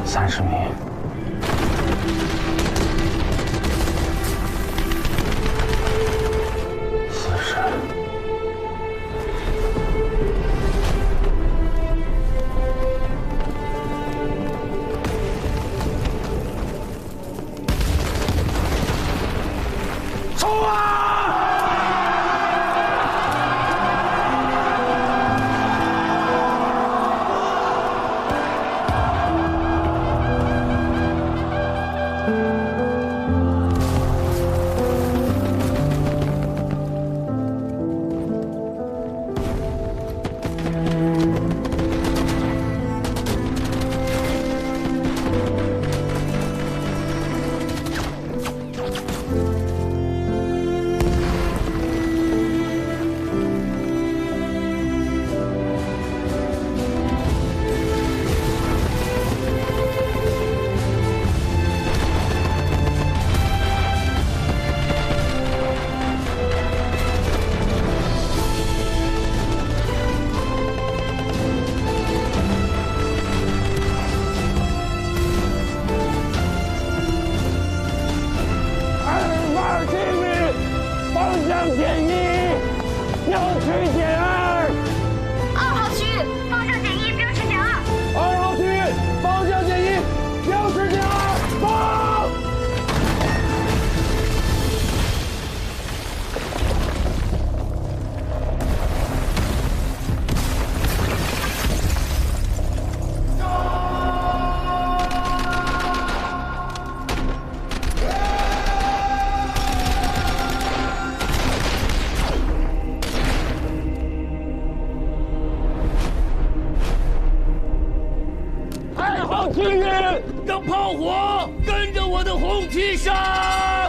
30米。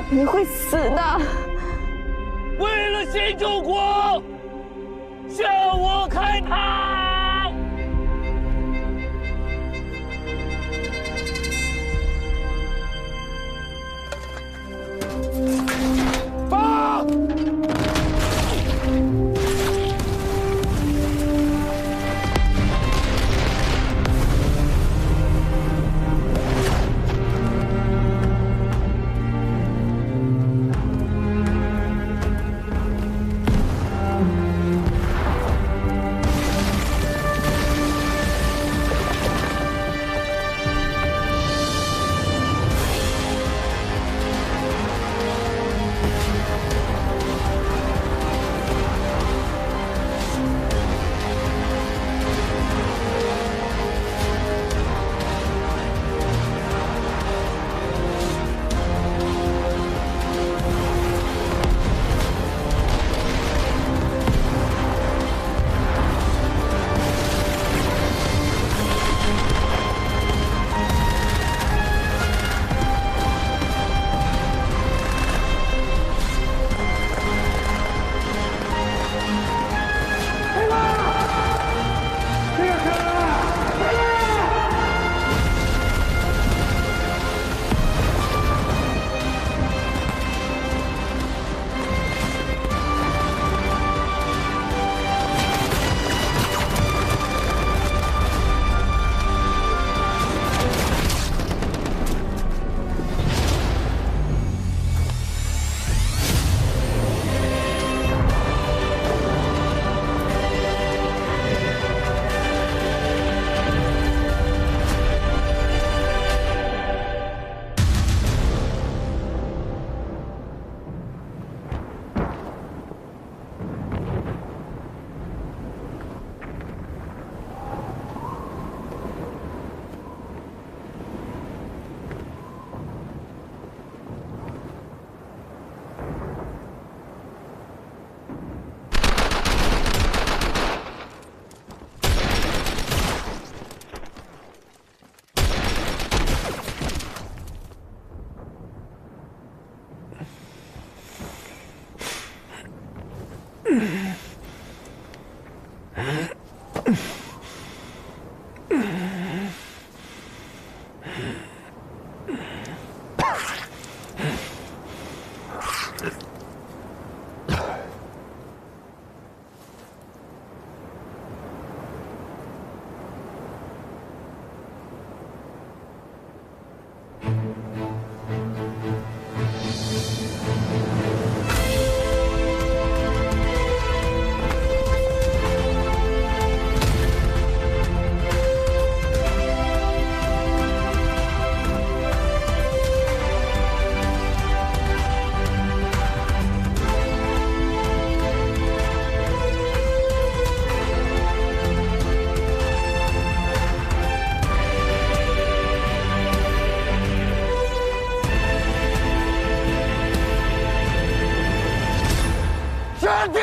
你会死的！为了新中国，向我开炮！放！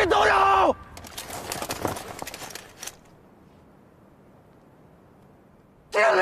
里都有。敬礼！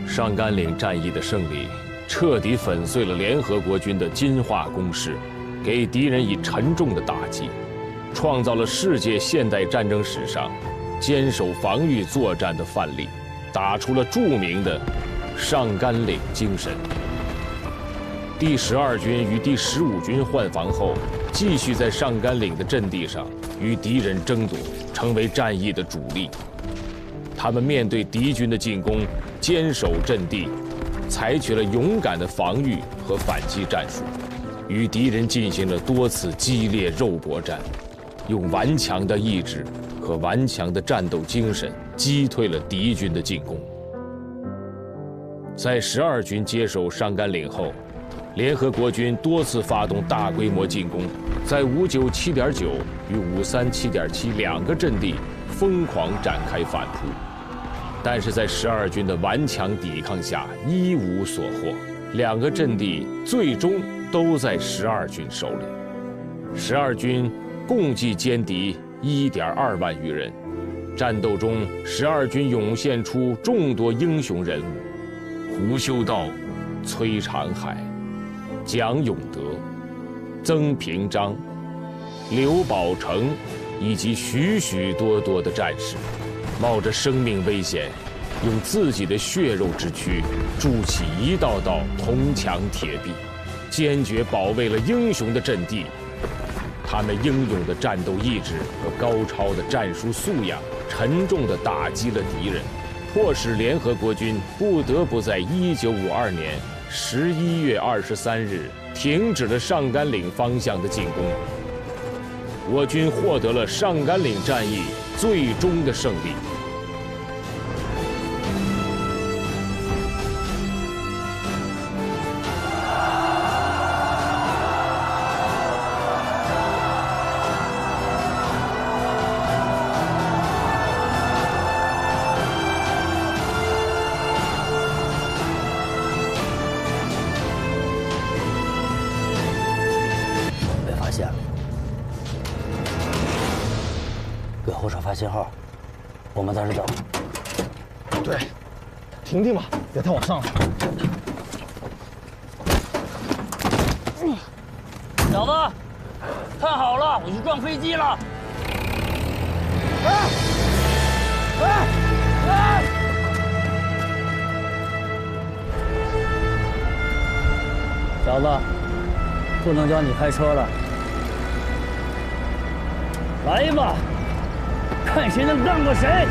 上甘岭战役的胜利，彻底粉碎了联合国军的金化攻势，给敌人以沉重的打击，创造了世界现代战争史上坚守防御作战的范例，打出了著名的上甘岭精神。第12军与第15军换防后，继续在上甘岭的阵地上与敌人争夺，成为战役的主力。他们面对敌军的进攻，坚守阵地，采取了勇敢的防御和反击战术，与敌人进行了多次激烈肉搏战，用顽强的意志和顽强的战斗精神击退了敌军的进攻。在12军接手上甘岭后，联合国军多次发动大规模进攻，在597.9与537.7两个阵地疯狂展开反扑。但是在12军的顽强抵抗下，一无所获，两个阵地最终都在12军手里。12军共计歼敌1.2万余人，战斗中12军涌现出众多英雄人物：胡修道、崔长海、蒋永德、曾平章、刘宝成，以及许许多多的战士，冒着生命危险，用自己的血肉之躯筑起一道道铜墙铁壁，坚决保卫了英雄的阵地。他们英勇的战斗意志和高超的战术素养，沉重地打击了敌人，迫使联合国军不得不在1952年11月23日停止了上甘岭方向的进攻。我军获得了上甘岭战役最终的胜利。被发现了。给后车发信号，我们在这找。对，停地嘛，别太往上了。小子，看好了，我去撞飞机了！小子，不能叫你开车了。来吧，看谁能干过谁！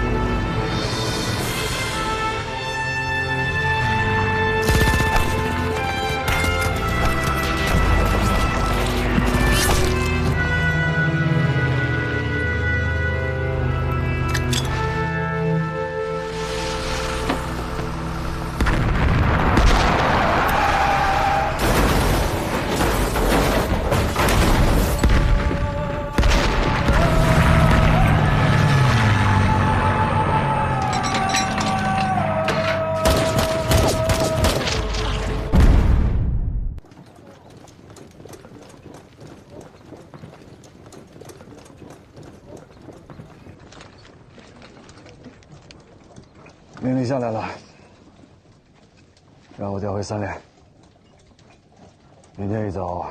命令下来了，让我调回3连。明天一早，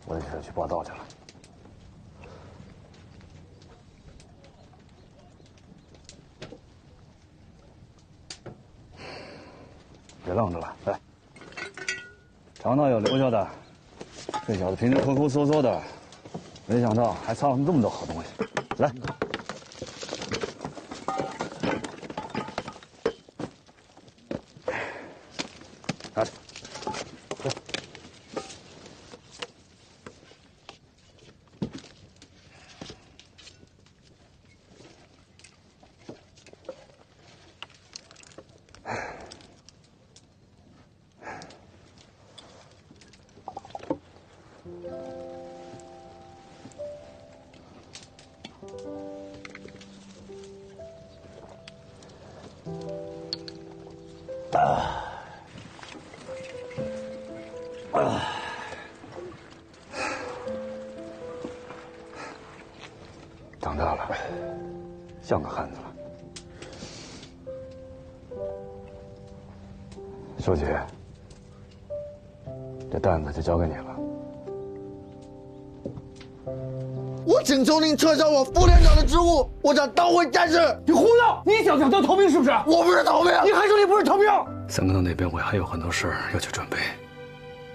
我就去报道去了。别愣着了，来，肠道有留下的，这小子平时抠抠缩缩的，没想到还藏了这么多好东西。来，拿着。长大了，像个汉子了。书记，这担子就交给你了。我请求您撤销我副连长的职务，我想当回战士。你胡闹！你想当逃兵是不是？我不是逃兵，你还说你不是逃兵？三哥洞那边我还有很多事儿要去准备，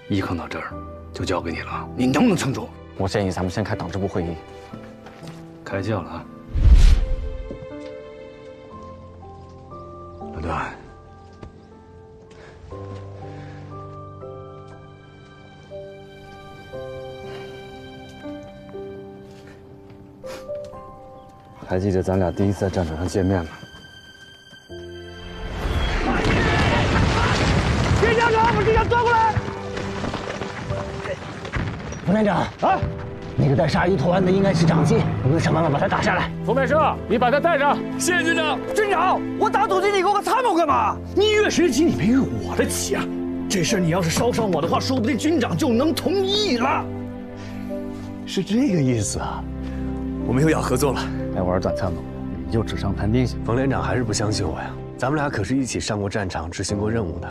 一坑到这儿就交给你了，你能不能撑住？我建议咱们先开党支部会议。开叫了啊！老段，还记得咱俩第一次在战场上见面吗？军长，把军长抓过来！副连长啊，那个带鲨鱼图案的应该是长机，我们想办法把他打下来。冯面生，你把他带上。谢谢军长。军长，我打土机，你给我个参谋干嘛？你越谁的急，你没越我的急啊！这事儿你要是捎上我的话，说不定军长就能同意了。是这个意思啊！我们又要合作了。爱玩短参谋，你就纸上谈兵行。冯连长还是不相信我呀？咱们俩可是一起上过战场、执行过任务的。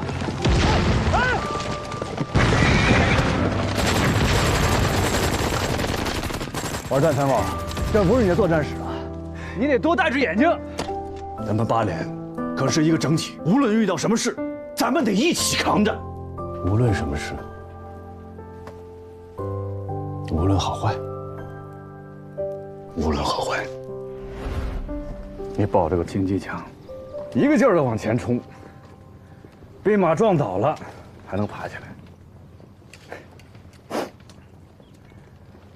玩战参谋，这不是你的作战室啊，你得多戴只眼睛。咱们8连可是一个整体，无论遇到什么事，咱们得一起扛着。无论什么事，无论好坏，无论好坏，你抱着个轻机枪，一个劲儿的往前冲，被马撞倒了，还能爬起来。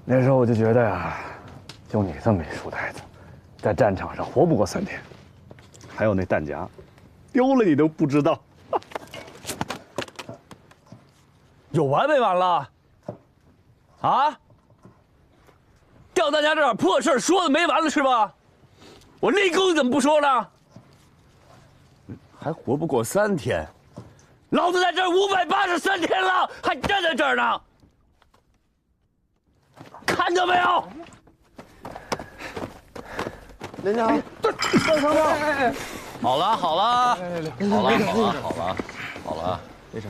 那时候我就觉得呀，就你这么一书呆子，在战场上活不过3天。还有那弹夹，丢了你都不知道。有完没完了？啊？掉弹夹这点破事说的没完了是吧？我立功你怎么不说呢？还活不过3天，老子在这儿583天了，还站在这儿呢。看到没有？连长，段参谋，好了好了，好了，没事。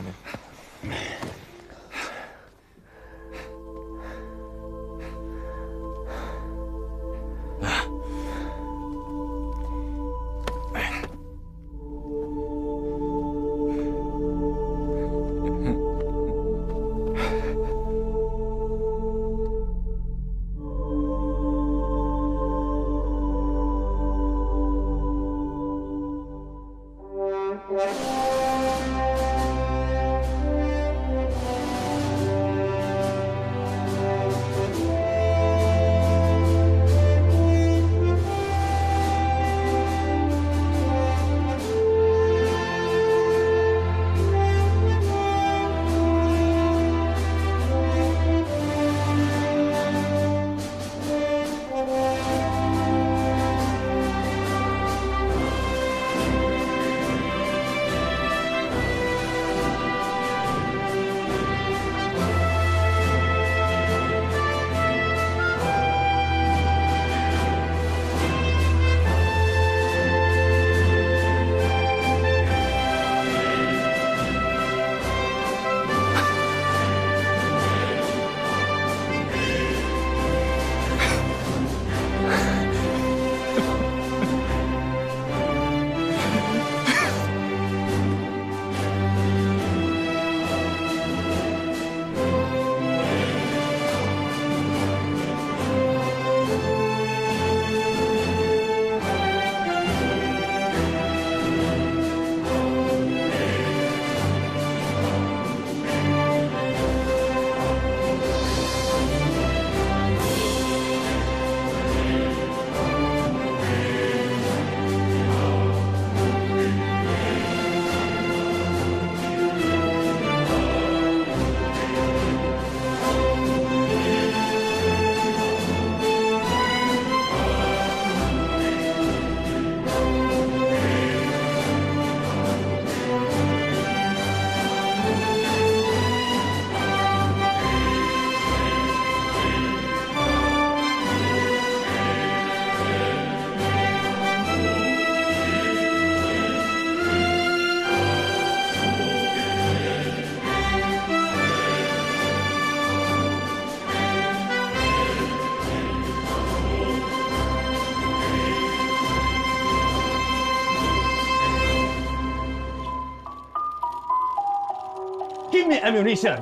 ammunition.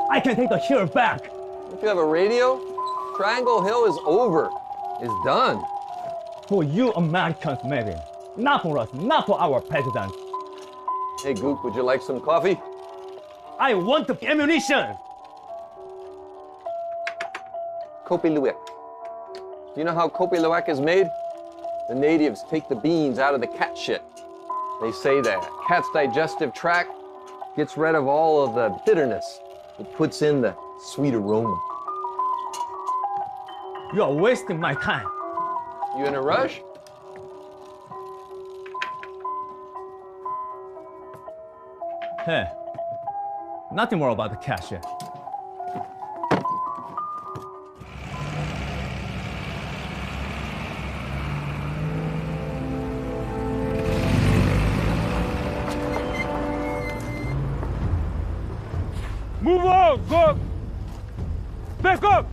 I can take the hill back. If you have a radio, Triangle Hill is over. It's done. For you Americans, maybe. Not for us, not for our president. Hey, Gook, would you like some coffee? I want the ammunition. Kopi Luwak. Do you know how Kopi Luwak is made? The natives take the beans out of the cat shit. They say that cat's digestive tract gets rid of all of the bitterness. It puts in the sweet aroma. You are wasting my time. You in a rush? Hey, nothing more about the cash yet. Move on, go! Back up!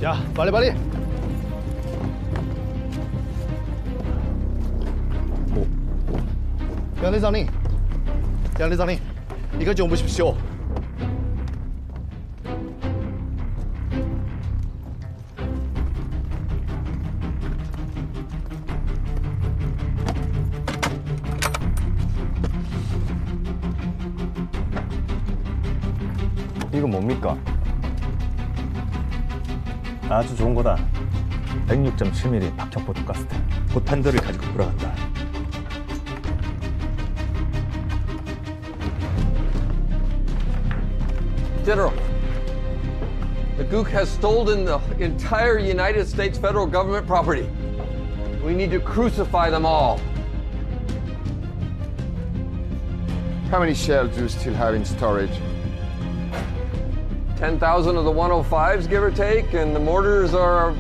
行，把力把力。장대장님, 장대장님, 이거 좀 보십시오. 이거 뭡니까? 아주 좋은 거다. 106.7mm 박형 포토카스트. 곧 판도를 가지고 돌아간다. General, the Gook has stolen the entire United States federal government property. We need to crucify them all. How many shells do you still have in storage? 10,000 of the 105s, give or take, and the mortars are,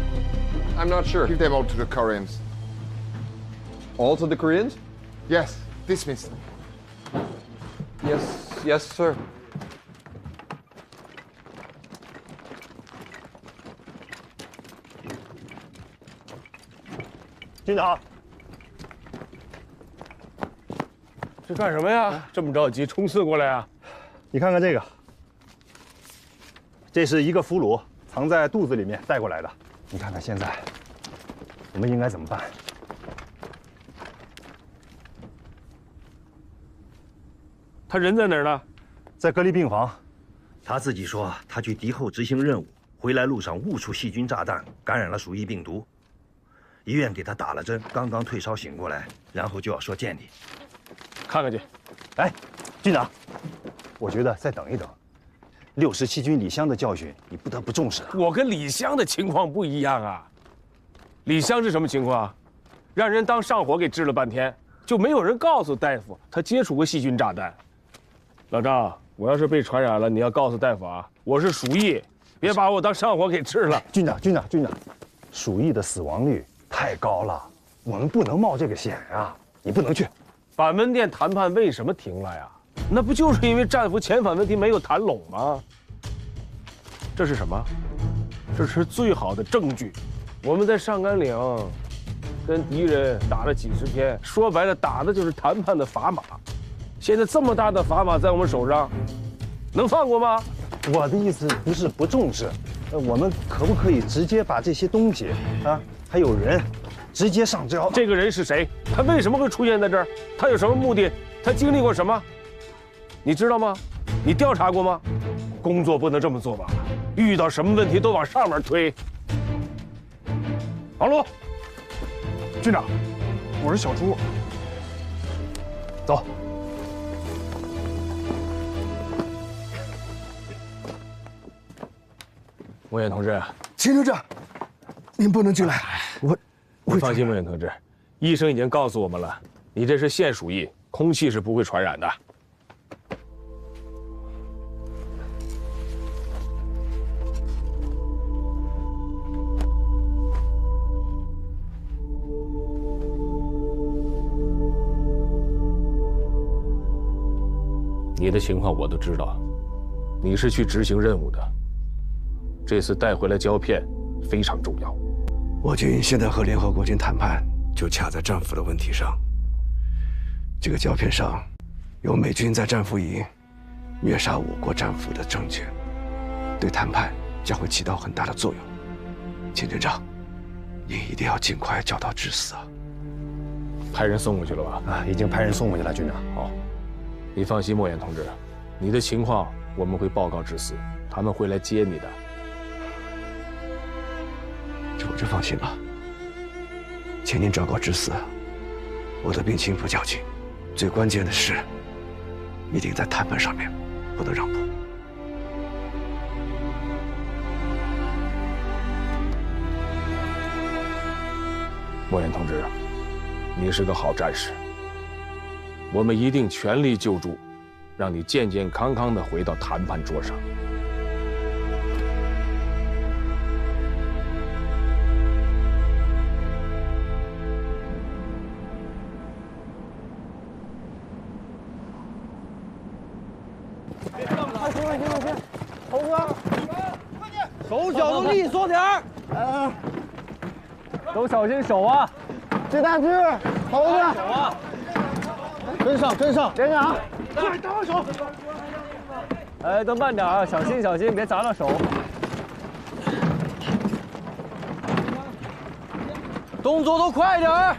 I'm not sure. Give them all to the Koreans. All to the Koreans? Yes, dismiss them. Yes, sir.军长，这干什么呀？这么着急冲刺过来啊？你看看这个，这是一个俘虏藏在肚子里面带过来的。你看看现在，我们应该怎么办？他人在哪儿呢？在隔离病房。他自己说，他去敌后执行任务，回来路上误触细菌炸弹，感染了鼠疫病毒。医院给他打了针，刚刚退烧醒过来，然后就要说见你。看看去。哎，军长，我觉得再等一等。67军李湘的教训，你不得不重视啊。我跟李湘的情况不一样啊。李湘是什么情况？让人当上火给治了半天，就没有人告诉大夫他接触过细菌炸弹。老张，我要是被传染了，你要告诉大夫啊，我是鼠疫，别把我当上火给治了。军长，鼠疫的死亡率太高了，我们不能冒这个险啊！你不能去。板门店谈判为什么停了呀？那不就是因为战俘遣返问题没有谈拢吗？这是什么？这是最好的证据。我们在上甘岭跟敌人打了几十天，说白了打的就是谈判的砝码。现在这么大的砝码在我们手上，能放过吗？我的意思不是不重视，我们可不可以直接把这些东西啊，还有人，直接上交？这个人是谁？他为什么会出现在这儿？他有什么目的？他经历过什么？你知道吗？你调查过吗？工作不能这么做吧？遇到什么问题都往上面推。王璐，军长，我是小朱。走。莫言同志，秦科长，您不能进来。你放心，莫言同志，医生已经告诉我们了，你这是现鼠疫，空气是不会传染的。你的情况我都知道，你是去执行任务的。这次带回来胶片非常重要。我军现在和联合国军谈判，就卡在战俘的问题上。这个胶片上有美军在战俘营虐杀我国战俘的证据，对谈判将会起到很大的作用。秦军长，您一定要尽快找到致死啊！派人送过去了吧？啊，已经派人送过去了，军长。好，你放心，莫言同志，你的情况我们会报告致死，他们会来接你的。这我就放心了。请您昭告致死，我的病情不较紧，最关键的是，一定在谈判上面不能让步。莫言同志，你是个好战士，我们一定全力救助，让你健健康康的回到谈判桌上。头哥，手脚都利索点儿。都小心手啊！这大志，头子，手啊！跟上，跟上，连长，快打我手！哎，都慢点啊，小心小心，别砸到手。动作都快点儿！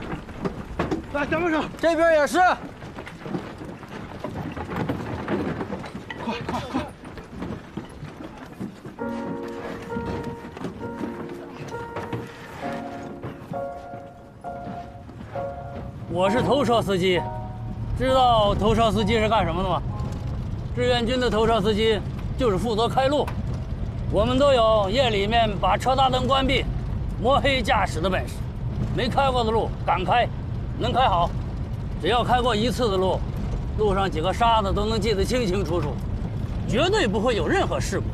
来，打我手！这边也是。快快快！我是头哨司机，知道头哨司机是干什么的吗？志愿军的头哨司机就是负责开路。我们都有夜里面把车大灯关闭、摸黑驾驶的本事。没开过的路敢开，能开好。只要开过一次的路，路上几个沙子都能记得清清楚楚，绝对不会有任何事故。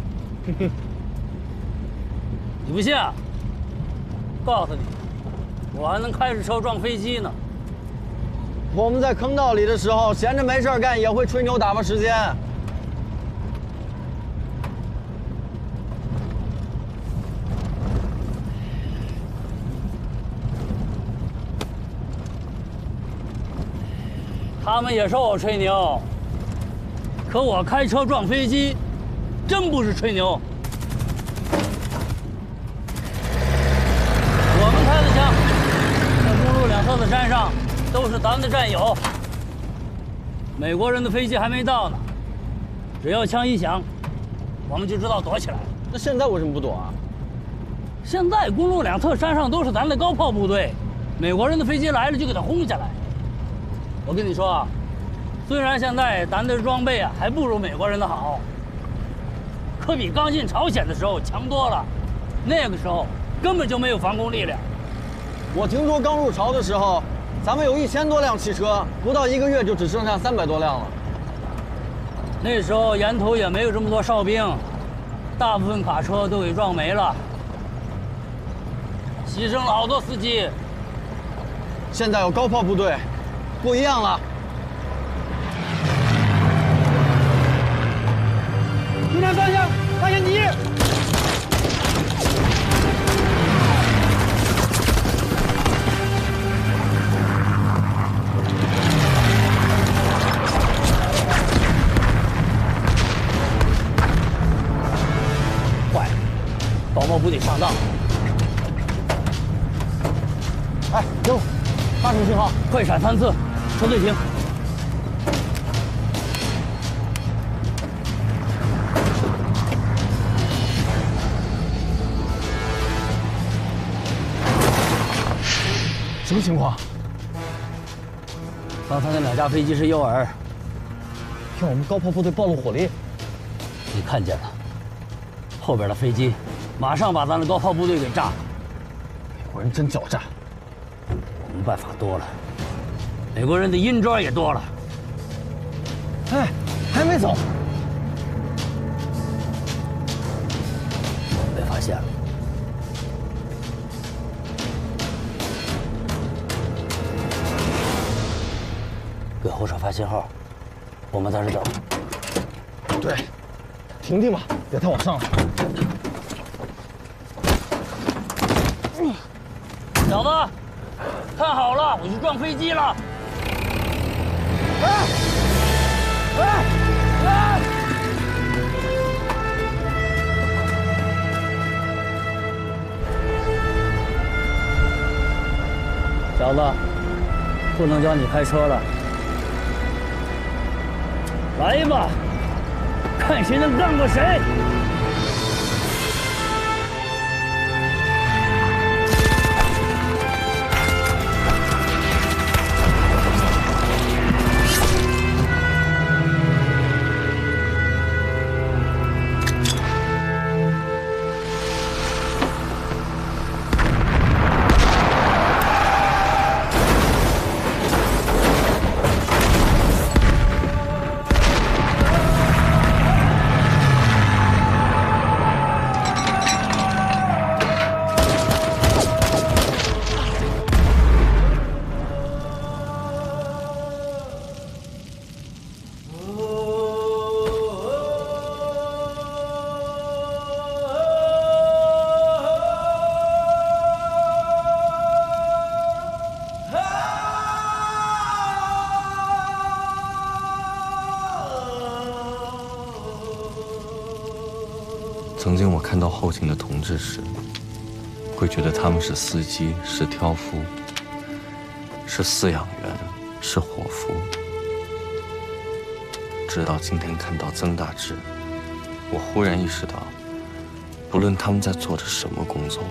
你不信啊？告诉你，我还能开着车撞飞机呢。我们在坑道里的时候，闲着没事干，也会吹牛打发时间。他们也说我吹牛，可我开车撞飞机，真不是吹牛。我们开的枪，在公路两侧的山上。都是咱们的战友。美国人的飞机还没到呢，只要枪一响，我们就知道躲起来。那现在为什么不躲啊？现在公路两侧山上都是咱的高炮部队，美国人的飞机来了就给它轰下来。我跟你说啊，虽然现在咱的装备啊还不如美国人的好，可比刚进朝鲜的时候强多了。那个时候根本就没有防空力量。我听说刚入朝的时候。咱们有1000多辆汽车，不到1个月就只剩下300多辆了。那时候沿途也没有这么多哨兵，大部分卡车都给撞没了，牺牲了好多司机。现在有高炮部队，不一样了。右南方向，发现敌人！高炮部队上当！哎，给我发什么信号？快闪3次，车队停。什么情况？刚才那2架飞机是诱饵，向我们高炮部队暴露火力。你看见了？后边的飞机马上把咱的高炮部队给炸了。美国人真狡诈，我们办法多了，美国人的阴招也多了。哎，还没走，被发现了。给后哨发信号，我们在这等。对，停停吧，别太往上了。小子，看好了，我去撞飞机了！小子，不能教你开车了。来吧，看谁能干过谁！曾经我看到后勤的同志时，会觉得他们是司机，是挑夫，是饲养员，是伙夫。直到今天看到曾大志，我忽然意识到，不论他们在做着什么工作，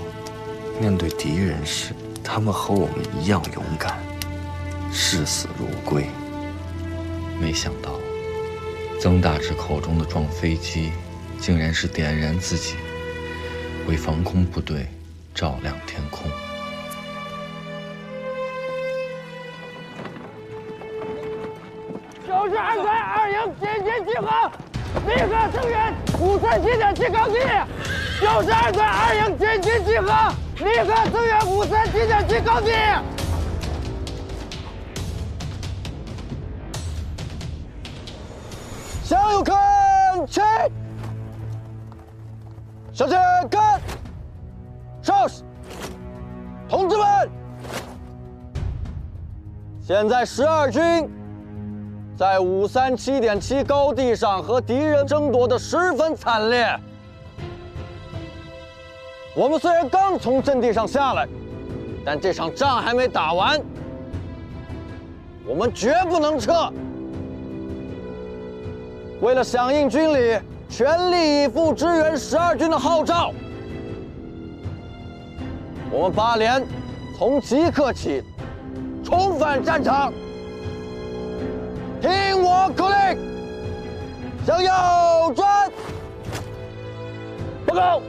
面对敌人时，他们和我们一样勇敢，视死如归。没想到，曾大志口中的撞飞机，竟然是点燃自己，为防空部队照亮天空。92队2营紧急集合，立刻增援537.7高地。92队2营紧急集合，立刻增援537.7高地。向右看齐，向前看，哨士，同志们，现在12军在537.7高地上和敌人争夺得十分惨烈。我们虽然刚从阵地上下来，但这场仗还没打完，我们绝不能撤。为了响应军里全力以赴支援12军的号召，我们8连从即刻起重返战场。听我口令，向右转。报告。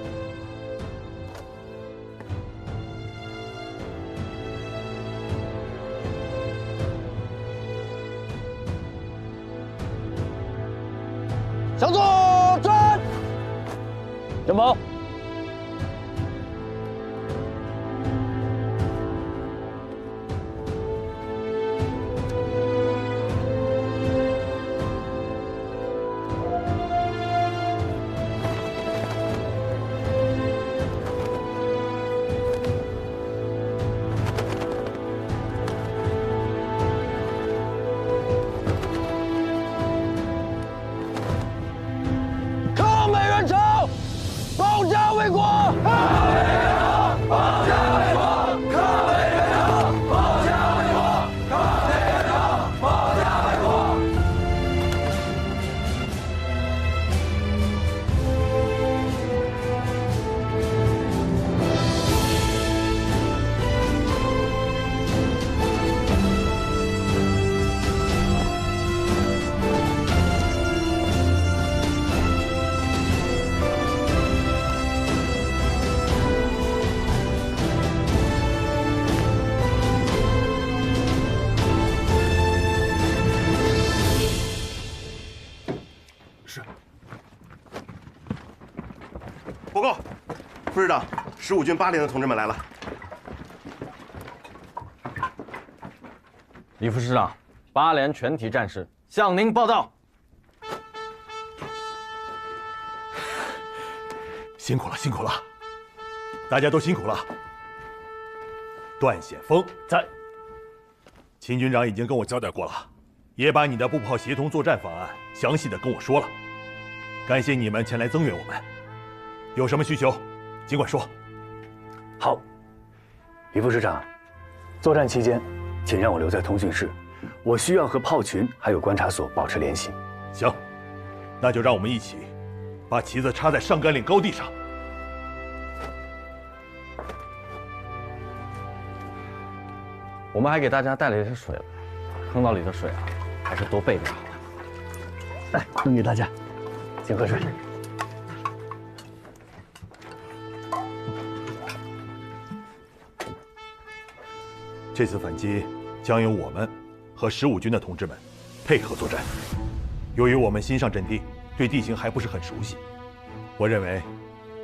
向左转。元宝。报告，副师长，15军8连的同志们来了。李副师长，8连全体战士向您报道。辛苦了，辛苦了，大家都辛苦了。段显峰在。秦军长已经跟我交代过了，也把你的步炮协同作战方案详细的跟我说了。感谢你们前来增援我们，有什么需求，尽管说。好，李副师长，作战期间，请让我留在通讯室，我需要和炮群还有观察所保持联系。行，那就让我们一起把旗子插在上甘岭高地上。我们还给大家带了一些水了，坑道里的水啊，还是多备点好。来，分给大家，请喝水。这次反击将由我们和15军的同志们配合作战。由于我们新上阵地，对地形还不是很熟悉，我认为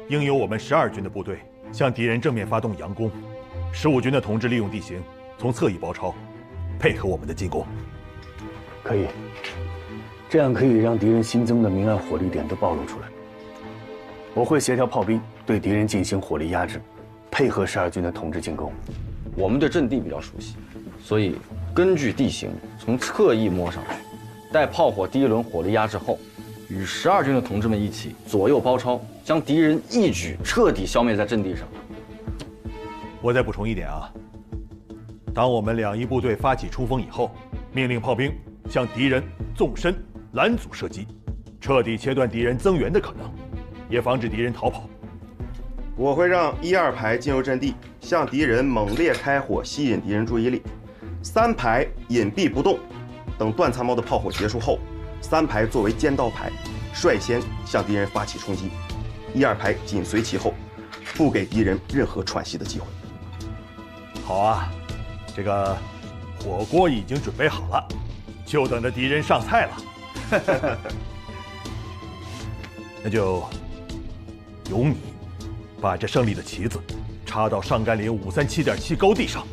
应由我们12军的部队向敌人正面发动佯攻，15军的同志利用地形从侧翼包抄，配合我们的进攻。可以，这样可以让敌人新增的明暗火力点都暴露出来。我会协调炮兵对敌人进行火力压制，配合12军的同志进攻。我们对阵地比较熟悉，所以根据地形从侧翼摸上去，待炮火第一轮火力压制后，与12军的同志们一起左右包抄，将敌人一举彻底消灭在阵地上。我再补充一点啊，当我们2翼部队发起冲锋以后，命令炮兵向敌人纵深拦阻射击，彻底切断敌人增援的可能，也防止敌人逃跑。我会让1、2排进入阵地，向敌人猛烈开火，吸引敌人注意力。3排隐蔽不动，等段参谋的炮火结束后，3排作为尖刀排，率先向敌人发起冲击，1、2排紧随其后，不给敌人任何喘息的机会。好啊，这个火锅已经准备好了，就等着敌人上菜了。那就由你把这胜利的旗子插到上甘岭537.7高地上。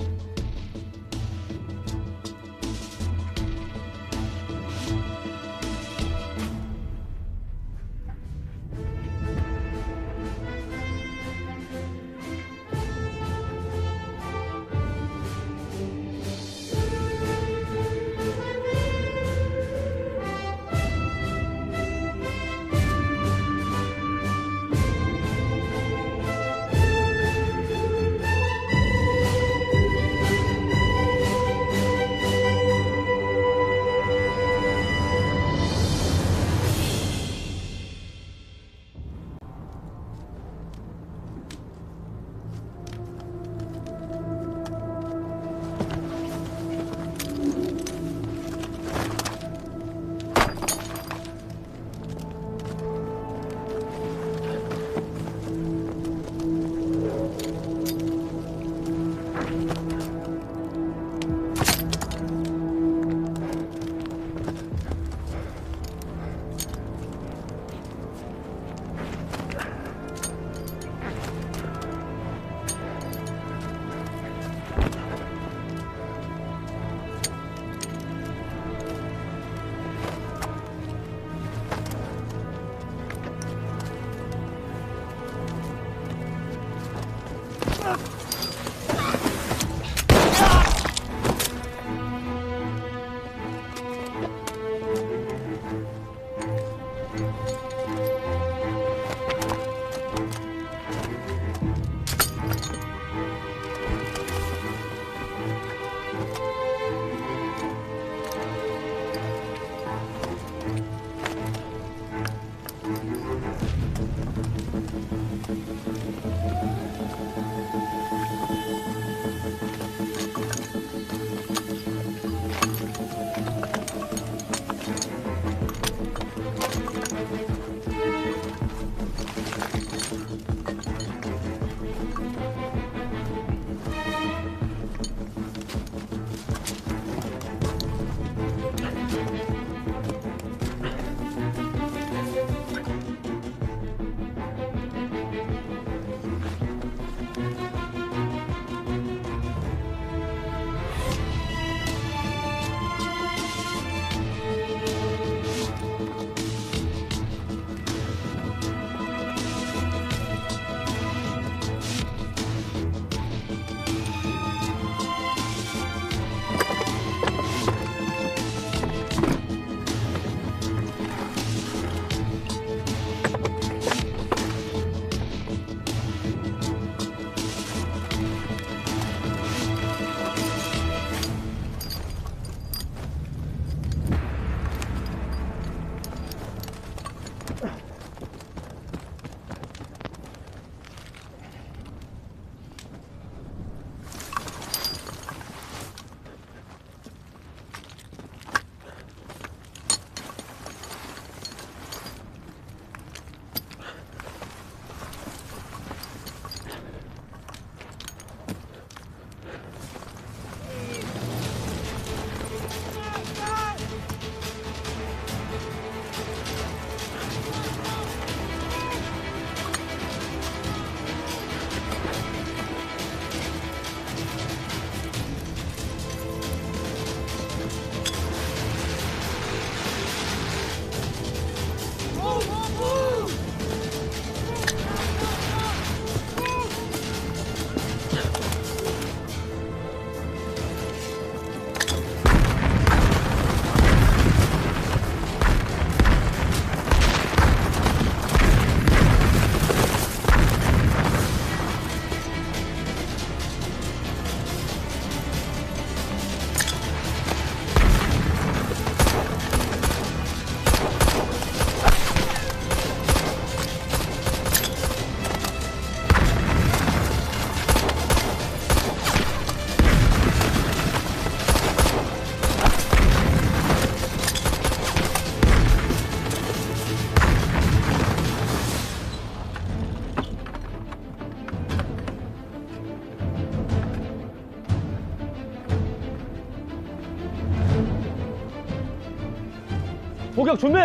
포격 준비!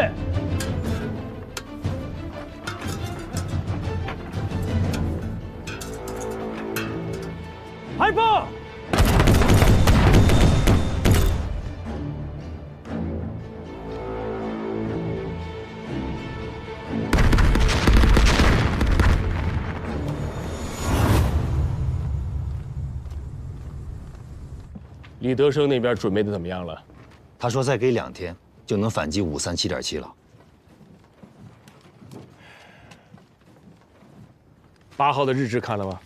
발砲！ 李德生那边准备的怎么样了？他说再给2天就能反击537.7了。 8号的日志看了吗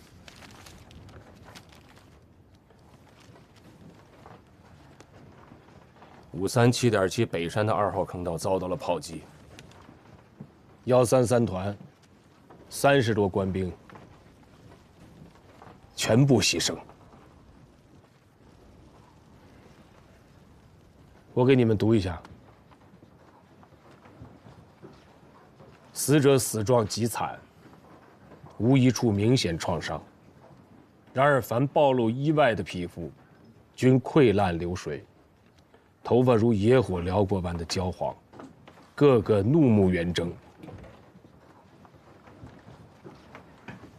？537.7北山的2号坑道遭到了炮击，133团30多官兵全部牺牲。我给你们读一下：死者死状极惨。 无一处明显创伤，然而凡暴露衣外的皮肤，均溃烂流水，头发如野火燎过般的焦黄，个个怒目圆睁，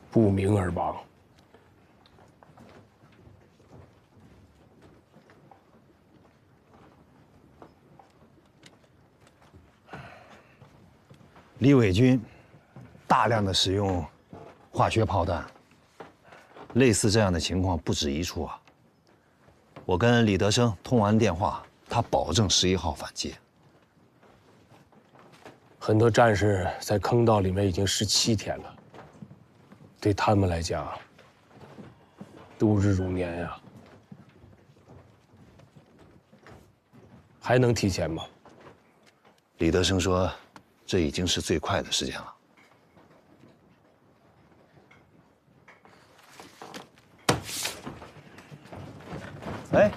不明而亡。李伟军大量的使用 化学炮弹，类似这样的情况不止一处啊！我跟李德生通完电话，他保证11号反击。很多战士在坑道里面已经17天了，对他们来讲，度日如年呀。还能提前吗？李德生说，这已经是最快的时间了。 哎，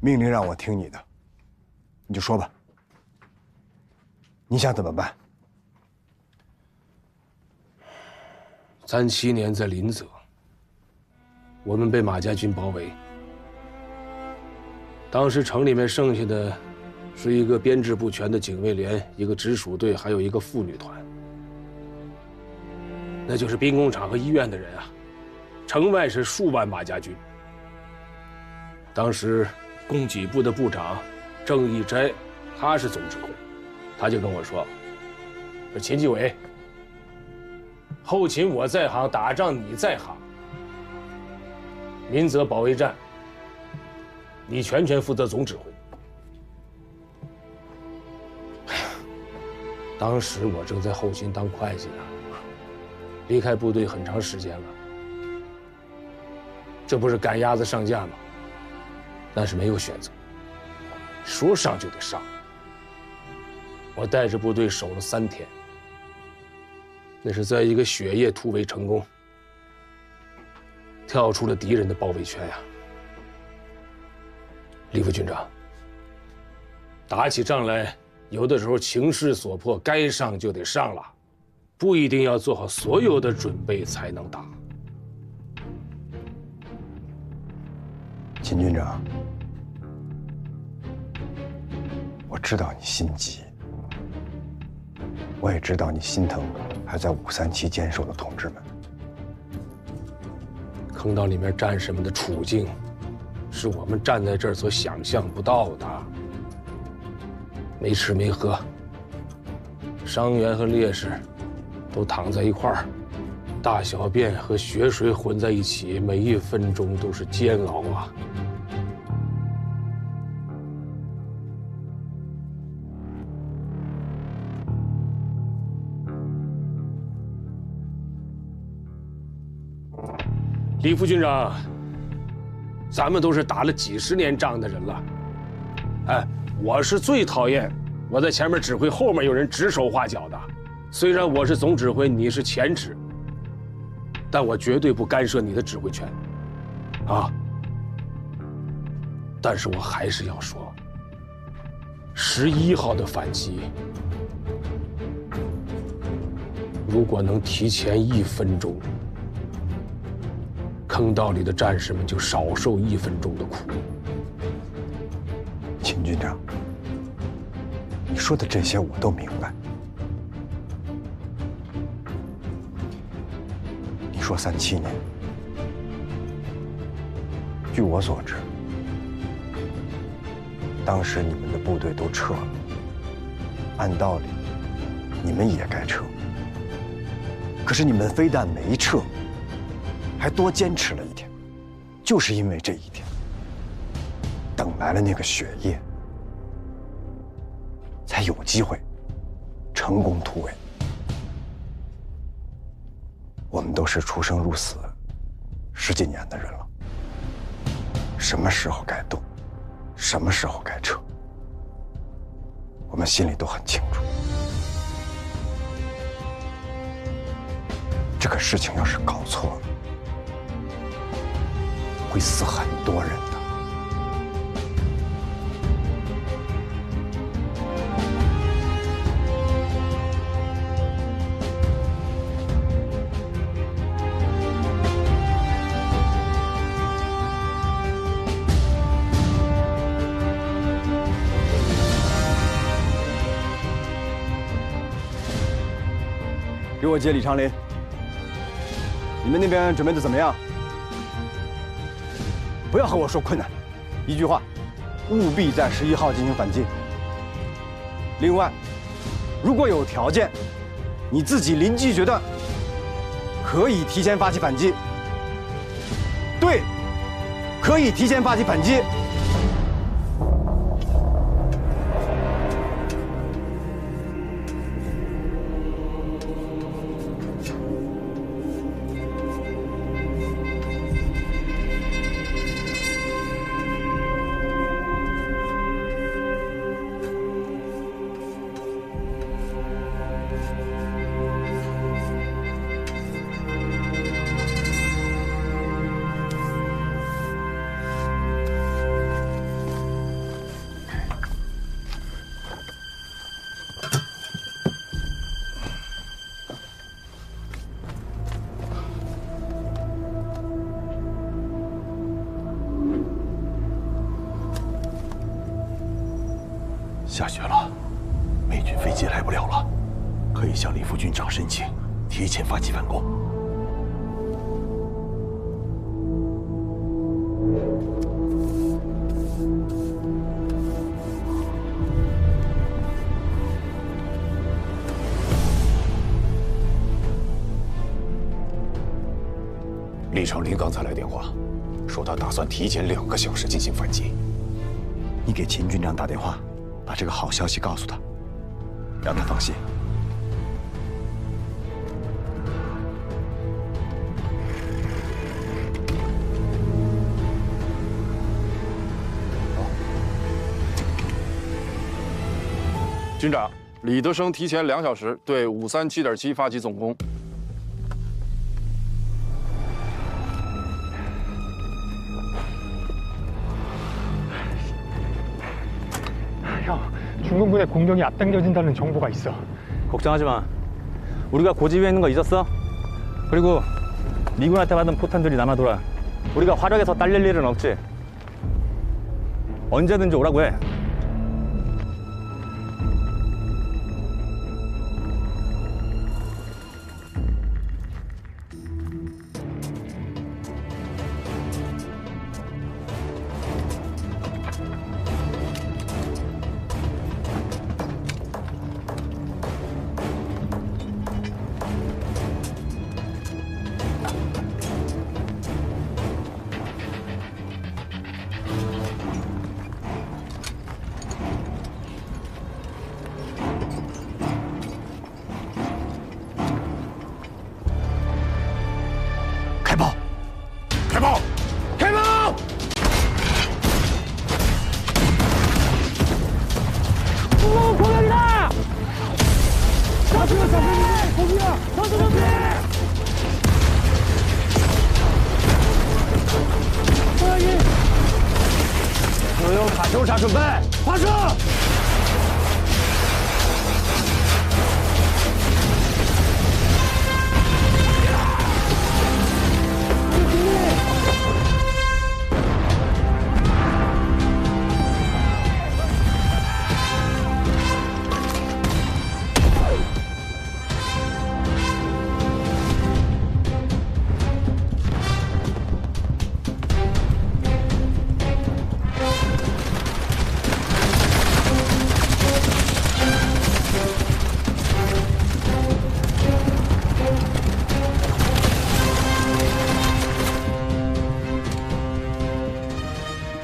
命令让我听你的，你就说吧。你想怎么办？37年在临泽，我们被马家军包围。当时城里面剩下的，是一个编制不全的警卫连，一个直属队，还有一个妇女团。那就是兵工厂和医院的人啊。城外是数万马家军。当时。 供给部的部长郑义斋，他是总指挥，他就跟我说：“说秦继伟，后勤我在行，打仗你在行。民泽保卫战，你全权负责总指挥。”当时我正在后勤当会计呢，离开部队很长时间了，这不是赶鸭子上架吗？ 但是没有选择，说上就得上。我带着部队守了3天，那是在一个雪夜突围成功，跳出了敌人的包围圈呀。李副军长，打起仗来，有的时候情势所迫，该上就得上了，不一定要做好所有的准备才能打。 秦军长，我知道你心急，我也知道你心疼还在537坚守的同志们。坑道里面战士们的处境，是我们站在这儿所想象不到的。没吃没喝，伤员和烈士都躺在一块儿，大小便和血水混在一起，每一分钟都是煎熬啊！李副军长，咱们都是打了几十年仗的人了，哎，我是最讨厌我在前面指挥，后面有人指手画脚的。虽然我是总指挥，你是前指，但我绝对不干涉你的指挥权，啊。但是我还是要说，11号的反击，如果能提前1分钟，坑道里的战士们就少受1分钟的苦。秦军长，你说的这些我都明白。你说37年，据我所知，当时你们的部队都撤了，按道理，你们也该撤。可是你们非但没撤，还多坚持了1天，就是因为这1天，等来了那个血液，才有机会成功突围。我们都是出生入死10几年的人了，什么时候该动，什么时候该撤，我们心里都很清楚。这个事情要是搞错了，会死很多人的。给我接李长林。你们那边准备的怎么样？不要和我说困难，一句话，务必在11号进行反击。另外，如果有条件，你自己临机决断，可以提前发起反击。对，可以提前发起反击。下雪了，美军飞机来不了了，可以向李副军长申请提前发起反攻。李长林刚才来电话，说他打算提前2个小时进行反击。你给秦军长打电话，把这个好消息告诉他，让他放心。军长，李德生提前2小时对537.7发起总攻。형, 중공군의 공격이 앞당겨진다는 정보가 있어. 걱정하지 마. 우리가 고지위에 있는 거 잊었어? 그리고 미군한테 받은 포탄들이 남아돌아. 우리가 화력에서 딸릴 일은 없지. 언제든지 오라고 해. 打这个小飞机，空军啊，打这个飞！注意，所有卡秋莎准备发射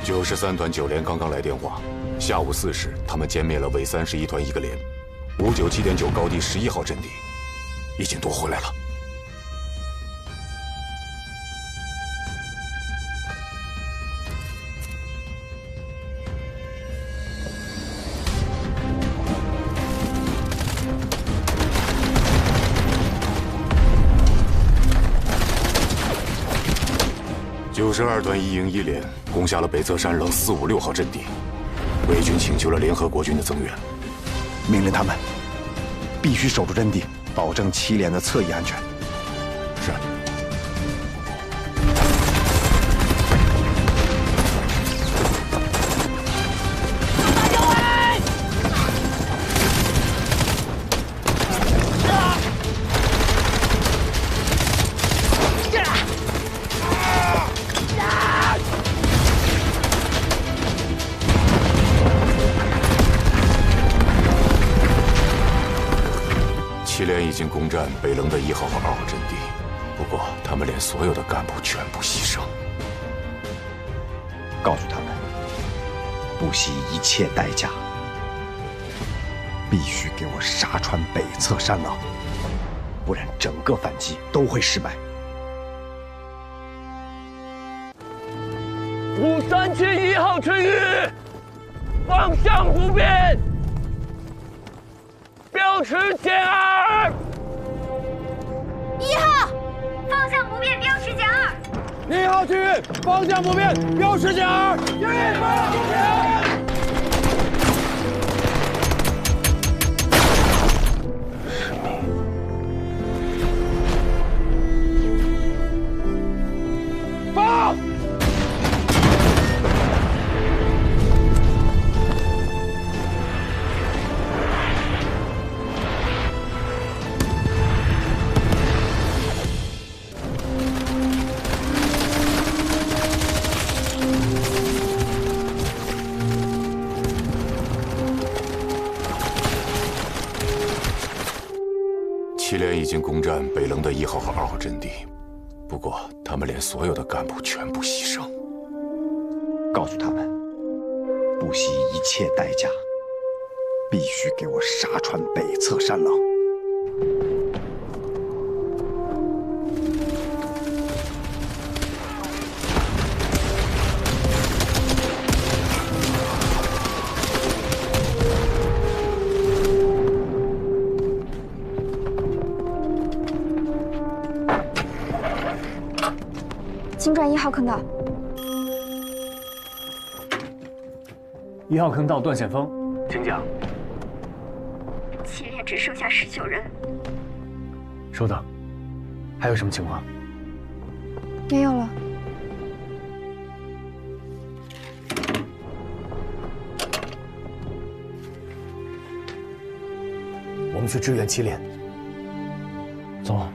！93团9连刚刚来电话，下午4时，他们歼灭了伪31团1个连，597.9高地11号阵地，已经夺回来了。92团1营1连攻下了北侧山棱456号阵地，伪军请求了联合国军的增援，命令他们必须守住阵地，保证7连的侧翼安全。是。7连已经攻占北棱的1号和2号阵地，不过他们连所有的干部全部牺牲。告诉他们，不惜一切代价，必须给我杀穿北侧山棱，不然整个反击都会失败。53区1号区域，方向不变。标尺减2。1号，方向不变，标尺减2。1号区域，方向不变，标尺减2。1号不变。放！7连已经攻占北棱的1号和2号阵地，不过他们连所有的干部全部牺牲。告诉他们，不惜一切代价，必须给我杀穿北侧山棱。请转1号坑道。1号坑道段显峰，请讲。 7连只剩下19人。收到。还有什么情况？没有了。我们去支援7连。走。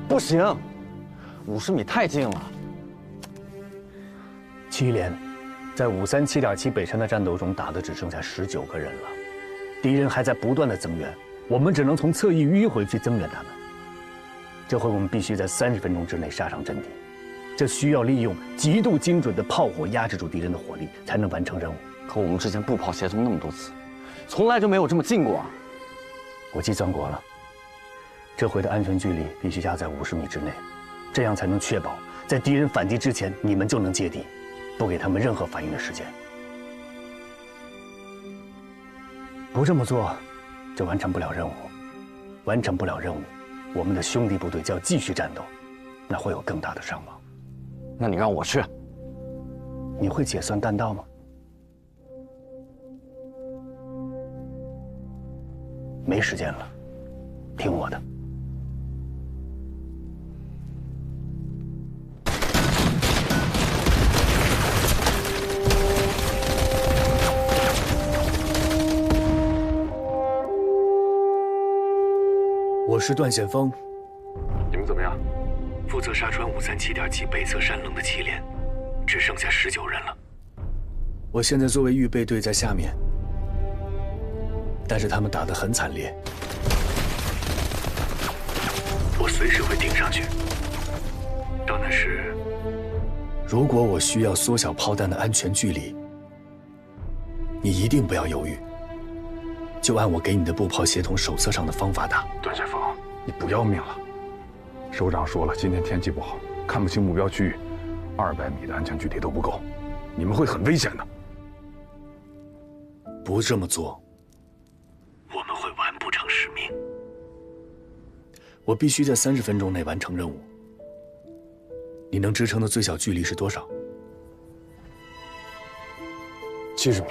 不行，50米太近了。 7连在537.7北山的战斗中打的只剩下19个人了，敌人还在不断的增援，我们只能从侧翼迂回去增援他们。这回我们必须在30分钟之内杀上阵地，这需要利用极度精准的炮火压制住敌人的火力，才能完成任务。可我们之前步炮协同那么多次，从来就没有这么近过啊！我计算过了，这回的安全距离必须压在50米之内，这样才能确保在敌人反击之前，你们就能接地，不给他们任何反应的时间。不这么做，就完成不了任务。完成不了任务，我们的兄弟部队就要继续战斗，那会有更大的伤亡。那你让我去，你会解算弹道吗？没时间了，听我的。我是段显峰。你们怎么样？负责沙川537.7北侧山棱的7连，只剩下19人了。我现在作为预备队在下面，但是他们打得很惨烈，我随时会顶上去。到那时，如果我需要缩小炮弹的安全距离，你一定不要犹豫，就按我给你的步炮协同手册上的方法打。段先锋，你不要命了？首长说了，今天天气不好，看不清目标区域，200米的安全距离都不够，你们会很危险的。不这么做，我们会完不成使命。我必须在30分钟内完成任务。你能支撑的最小距离是多少？70米。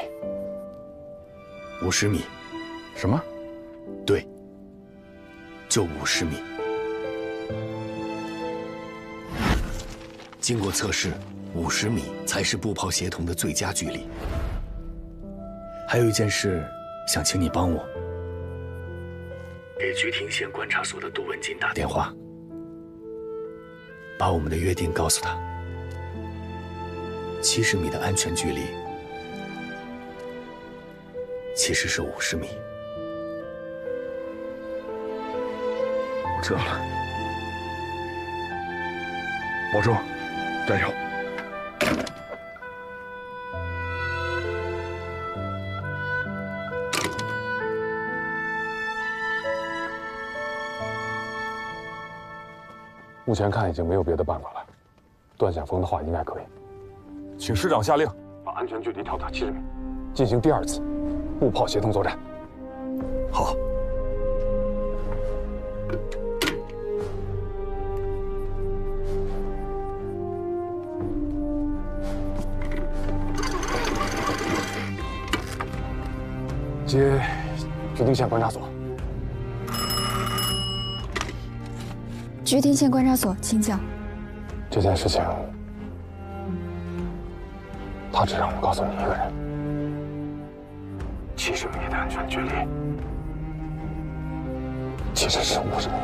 50米。什么？对，就50米。经过测试，50米才是步炮协同的最佳距离。还有一件事，想请你帮我，给菊亭县观察所的杜文锦打电话，把我们的约定告诉他。70米的安全距离，其实是50米。我知道了，保重，加油！目前看已经没有别的办法了，段显峰的话应该可以。请师长下令，把安全距离调到70米，进行第2次步炮协同作战。好。接菊亭县观察所。菊亭县观察所，请讲。这件事情，他只让我告诉你一个人。70米的安全距离，其实是50米。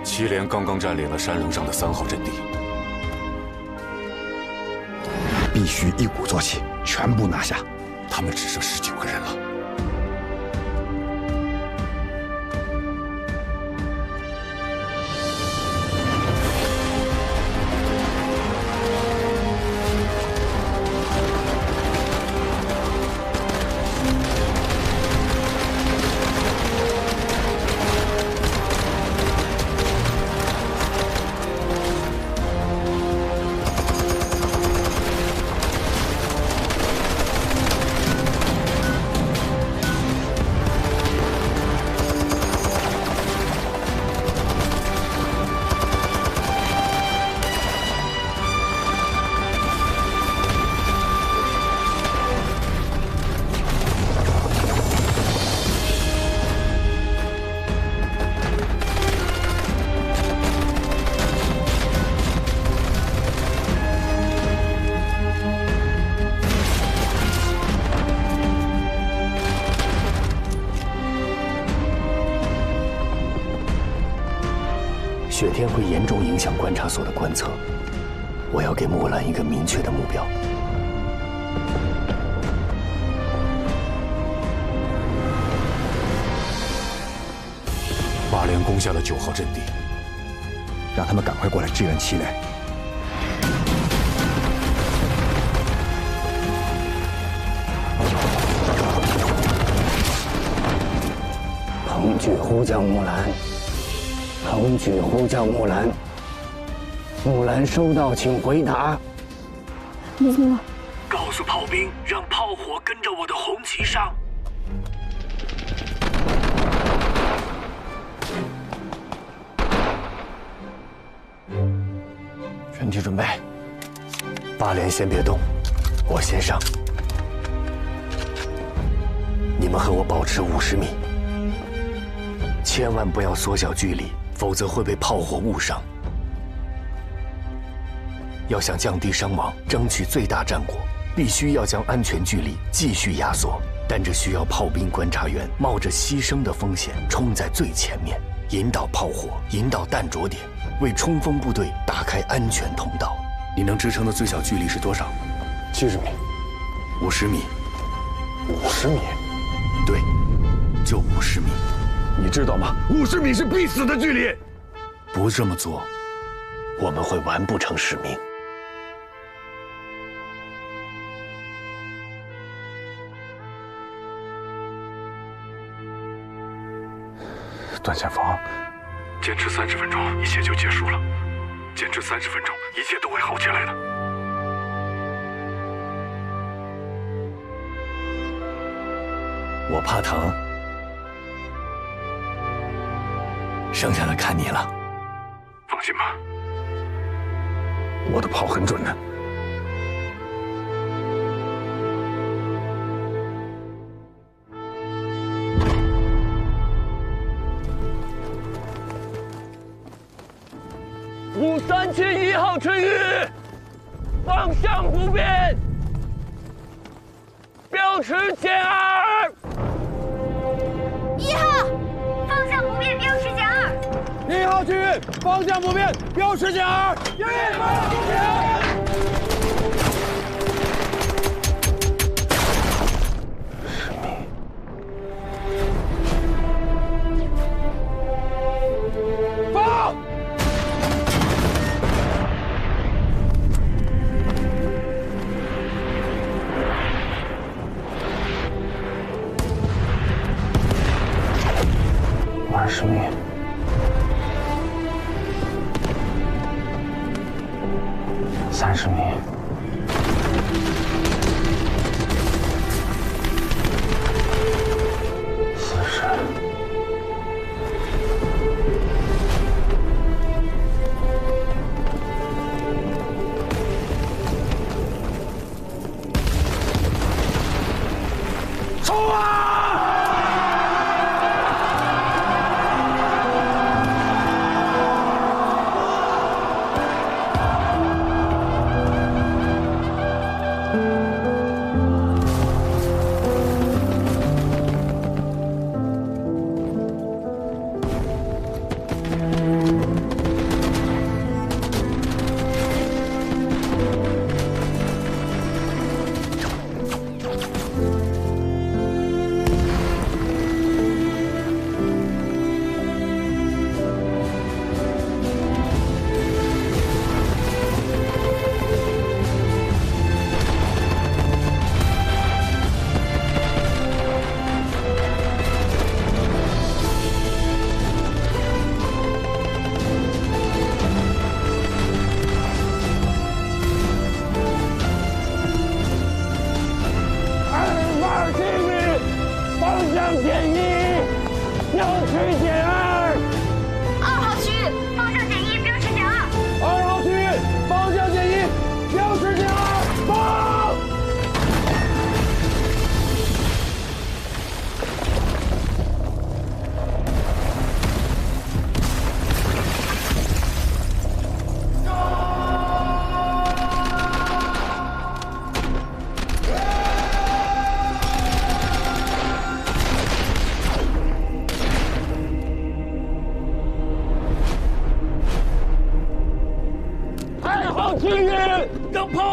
7连刚刚占领了山棱上的3号阵地，必须一鼓作气，全部拿下。他们只剩19个人了。雪天会严重影响观察所的观测。我要给木兰一个明确的目标。8连攻下了9号阵地，让他们赶快过来支援7连。彭举呼叫木兰，彭举呼叫木兰。木兰收到，请回答。你怎么了？告诉炮兵，让炮火跟着我的红旗上。全体准备。8连先别动，我先上。你们和我保持50米，千万不要缩小距离，否则会被炮火误伤。要想降低伤亡，争取最大战果，必须要将安全距离继续压缩。但这需要炮兵观察员冒着牺牲的风险冲在最前面，引导炮火，引导弹着点，为冲锋部队打开安全通道。你能支撑的最小距离是多少？70米。50米。50米？对，就50米。你知道吗？50米是必死的距离。不这么做，我们会完不成使命。段前锋，坚持30分钟，一切就结束了。坚持30分钟，一切都会好起来的。我怕疼，剩下的看你了。放心吧，我的炮很准的。537-1号春雨，方向不变，标识减2。1号，方向不变，标识减2。1号区域，方向不变，标识减2。1号不变。放。20米。30米。40。冲啊！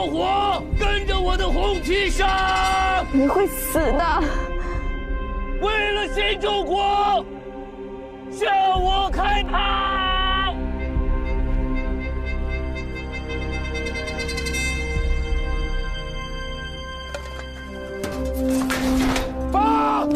炮火，跟着我的红旗上！你会死的！为了新中国，向我开炮！放！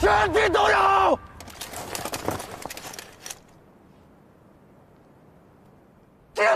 全体动手！敬礼！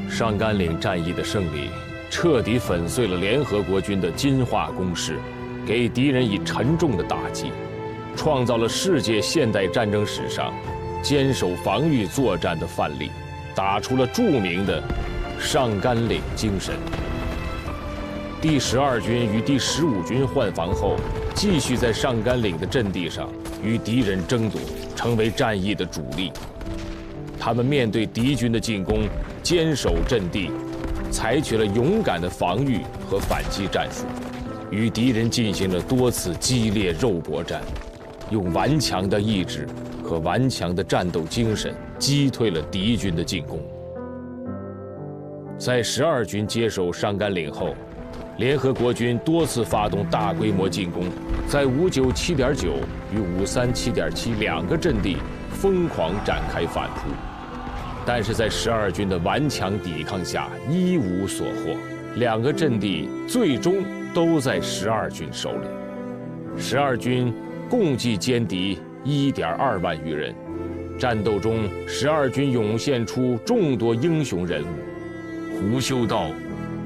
上甘岭战役的胜利，彻底粉碎了联合国军的金化攻势，给敌人以沉重的打击，创造了世界现代战争史上坚守防御作战的范例，打出了著名的上甘岭精神。第12军与第15军换防后，继续在上甘岭的阵地上与敌人争夺，成为战役的主力。他们面对敌军的进攻，坚守阵地，采取了勇敢的防御和反击战术，与敌人进行了多次激烈肉搏战，用顽强的意志和顽强的战斗精神击退了敌军的进攻。在12军接手上甘岭后，联合国军多次发动大规模进攻，在597.9与537.7两个阵地疯狂展开反扑，但是在12军的顽强抵抗下一无所获，两个阵地最终都在12军手里。12军共计歼敌1.2万余人，战斗中12军涌现出众多英雄人物，胡修道、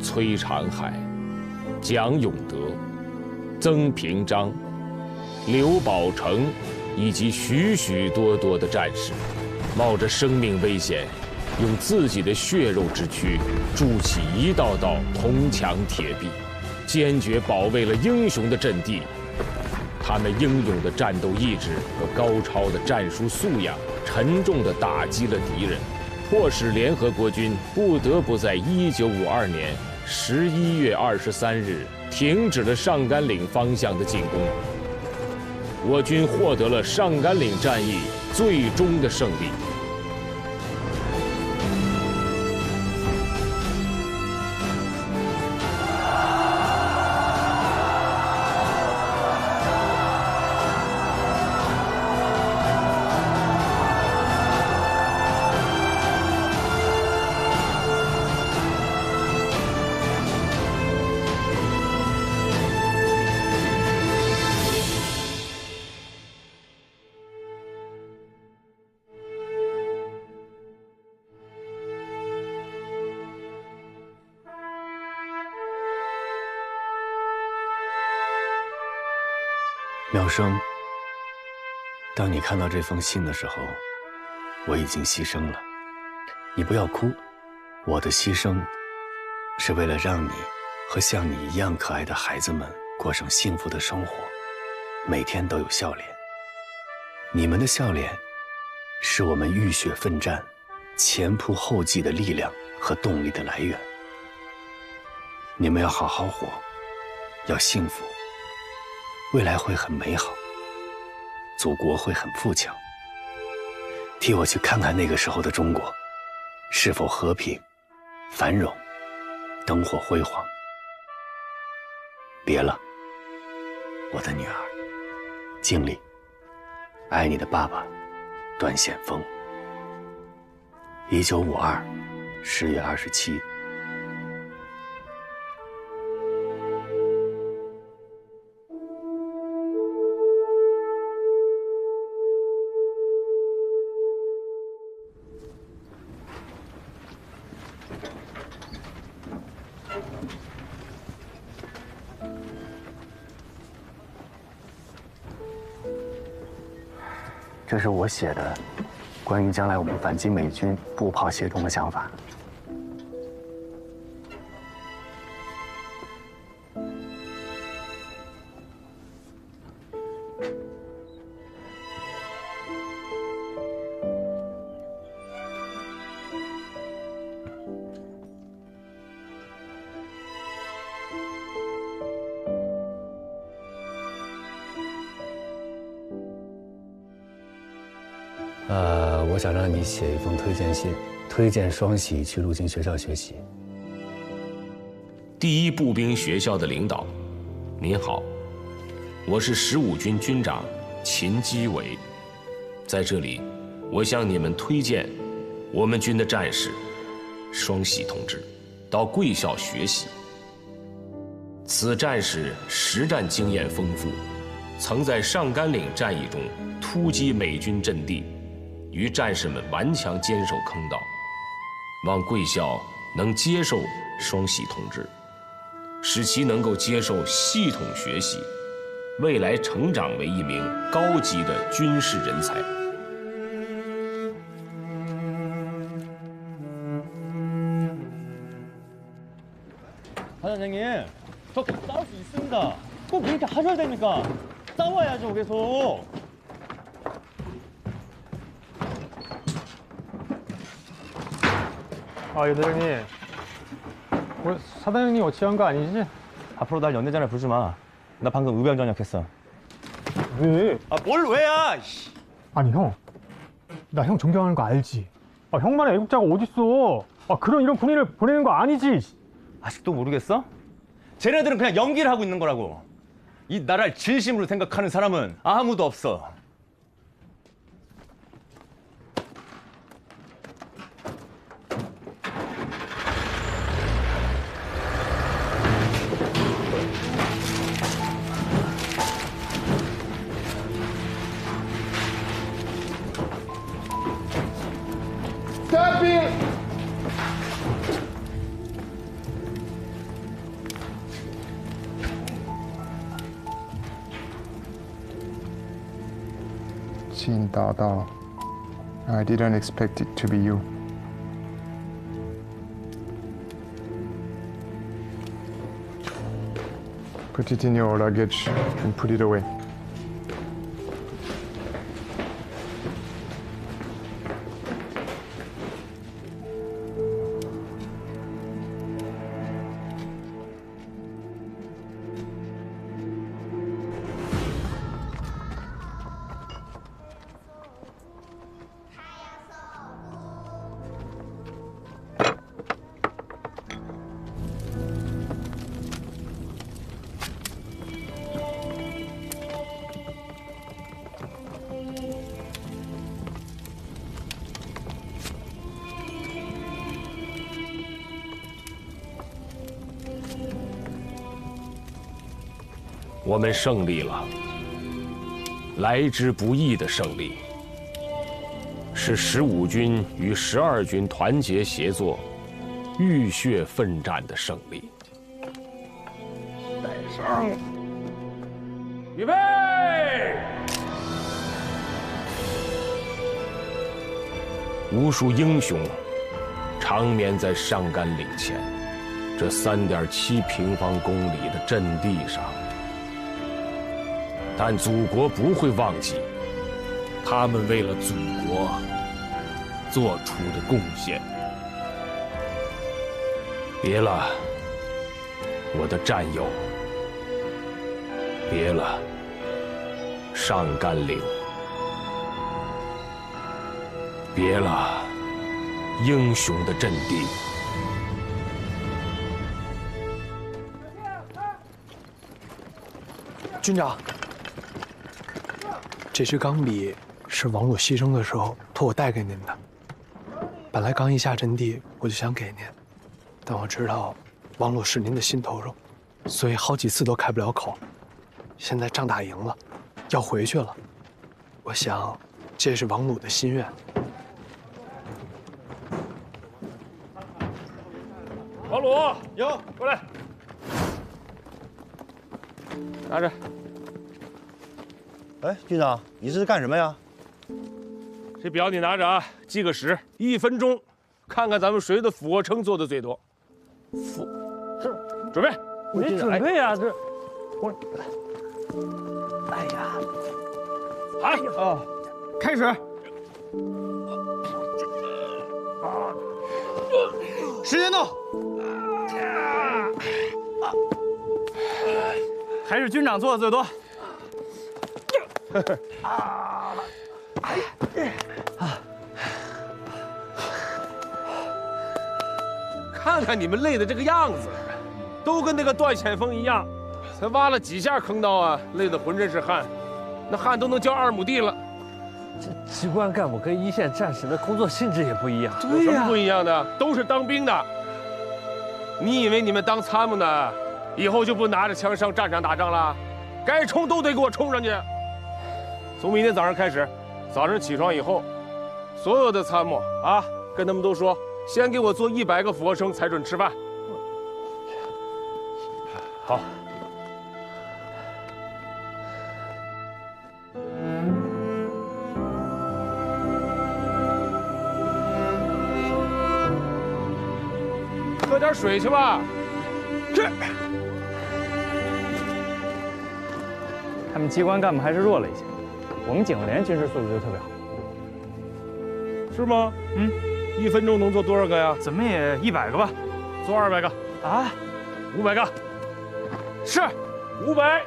崔长海、蒋永德、曾平章、刘宝成以及许许多多的战士，冒着生命危险，用自己的血肉之躯筑起一道道铜墙铁壁，坚决保卫了英雄的阵地。他们英勇的战斗意志和高超的战术素养，沉重地打击了敌人，迫使联合国军不得不在1952年11月23日停止了上甘岭方向的进攻。我军获得了上甘岭战役最终的胜利。苗生，当你看到这封信的时候，我已经牺牲了。你不要哭，我的牺牲是为了让你和像你一样可爱的孩子们过上幸福的生活，每天都有笑脸。你们的笑脸是我们浴血奋战、前仆后继的力量和动力的来源。你们要好好活，要幸福，未来会很美好，祖国会很富强。替我去看看那个时候的中国，是否和平、繁荣、灯火辉煌。别了，我的女儿，经历，爱你的爸爸，段显峰。1952 10月27。这是我写的关于将来我们反击美军步炮协同的想法。我想让你写一封推荐信，推荐双喜去陆军学校学习。第1步兵学校的领导，您好，我是15军军长秦基伟，在这里，我向你们推荐我们军的战士双喜同志到贵校学习。此战士实战经验丰富，曾在上甘岭战役中突击美军阵地，与战士们顽强坚守坑道。望贵校能接受双喜同志，使其能够接受系统学习，未来成长为一名高级的军事人才。반장님, 저 싸울 수 있습니다. 꼭 그렇게 하셔야 됩니까? 싸워야죠, 계속. 아, 여대장님. 우리 사단장님 어찌한 거 아니지? 앞으로 날 연대장에 부르지 마. 나 방금 의병 전역했어. 왜? 아, 뭘 왜야? 아니 형, 나 형 존경하는 거 알지? 아, 형만의 애국자가 어딨어? 아, 이런 군인을 보내는 거 아니지? 아직도 모르겠어? 쟤네들은 그냥 연기를 하고 있는 거라고. 이 나라를 진심으로 생각하는 사람은 아무도 없어. Jin Dada, I didn't expect it to be you. Put it in your luggage and put it away.我们胜利了，来之不易的胜利，是15军与12军团结协作、浴血奋战的胜利。带上，预备！无数英雄长眠在上甘岭前这3.7平方公里的阵地上。 但祖国不会忘记他们为了祖国做出的贡献。别了，我的战友！别了，上甘岭！别了，英雄的阵地！军长。 这支钢笔是王鲁牺牲的时候托我带给您的。本来刚一下阵地，我就想给您，但我知道王鲁是您的心头肉，所以好几次都开不了口。现在仗打赢了，要回去了，我想这是王鲁的心愿。王鲁，有，过来，拿着。 哎，军长，你这是干什么呀？这表你拿着啊，计个时，1分钟，看看咱们谁的俯卧撑做的最多。准备，没准备啊，这我，哎呀，好啊，开始。时间到。还是军长做的最多。 看看你们累的这个样子，都跟那个段显峰一样，才挖了几下坑道啊，累得浑身是汗，那汗都能浇2亩地了。这机关干部跟一线战士的工作性质也不一样。有什么不一样的？都是当兵的。你以为你们当参谋呢，以后就不拿着枪上战场打仗了？该冲都得给我冲上去。 从明天早上开始，早上起床以后，所有的参谋啊，跟他们都说，先给我做100个俯卧撑才准吃饭。好。喝点水去吧。是。他们机关干部还是弱了一些。 我们警卫连军事素质就特别好，是吗？嗯， 1分钟能做多少个呀？怎么也100个吧，做200个啊，500个。是，500，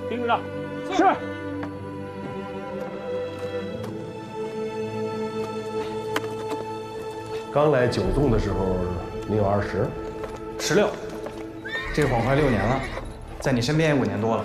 听着，是。刚来9纵的时候，你有20、16，这晃快6年了，在你身边也5年多了。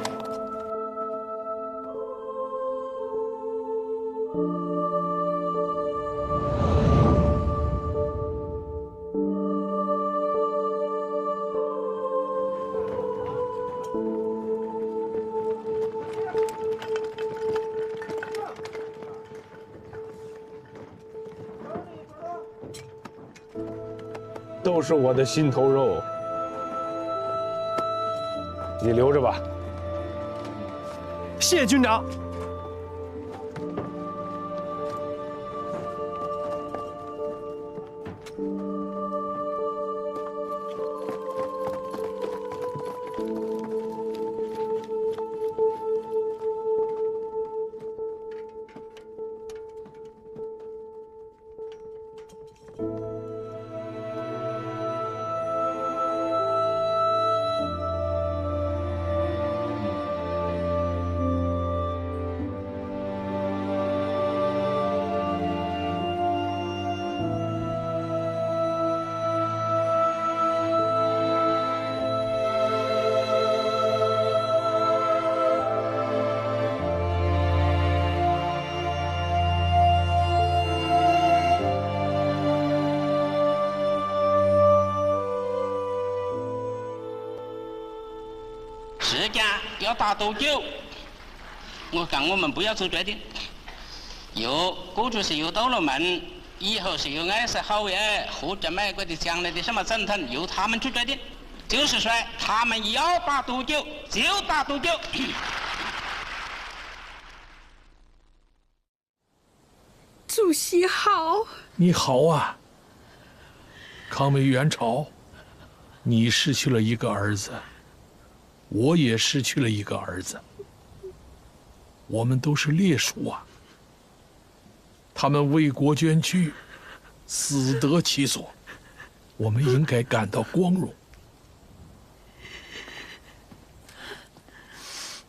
都是我的心头肉，你留着吧。谢军长。时间要打多久？我讲我们不要做决定。过去是由到了门，以后是由20号或者美国的将来的什么总统由他们去决定。就是说，他们要打多久就打多久。主席好。你好啊，抗美援朝，你失去了一个儿子。我也失去了一个儿子，我们都是烈属啊。他们为国捐躯，死得其所，我们应该感到光荣。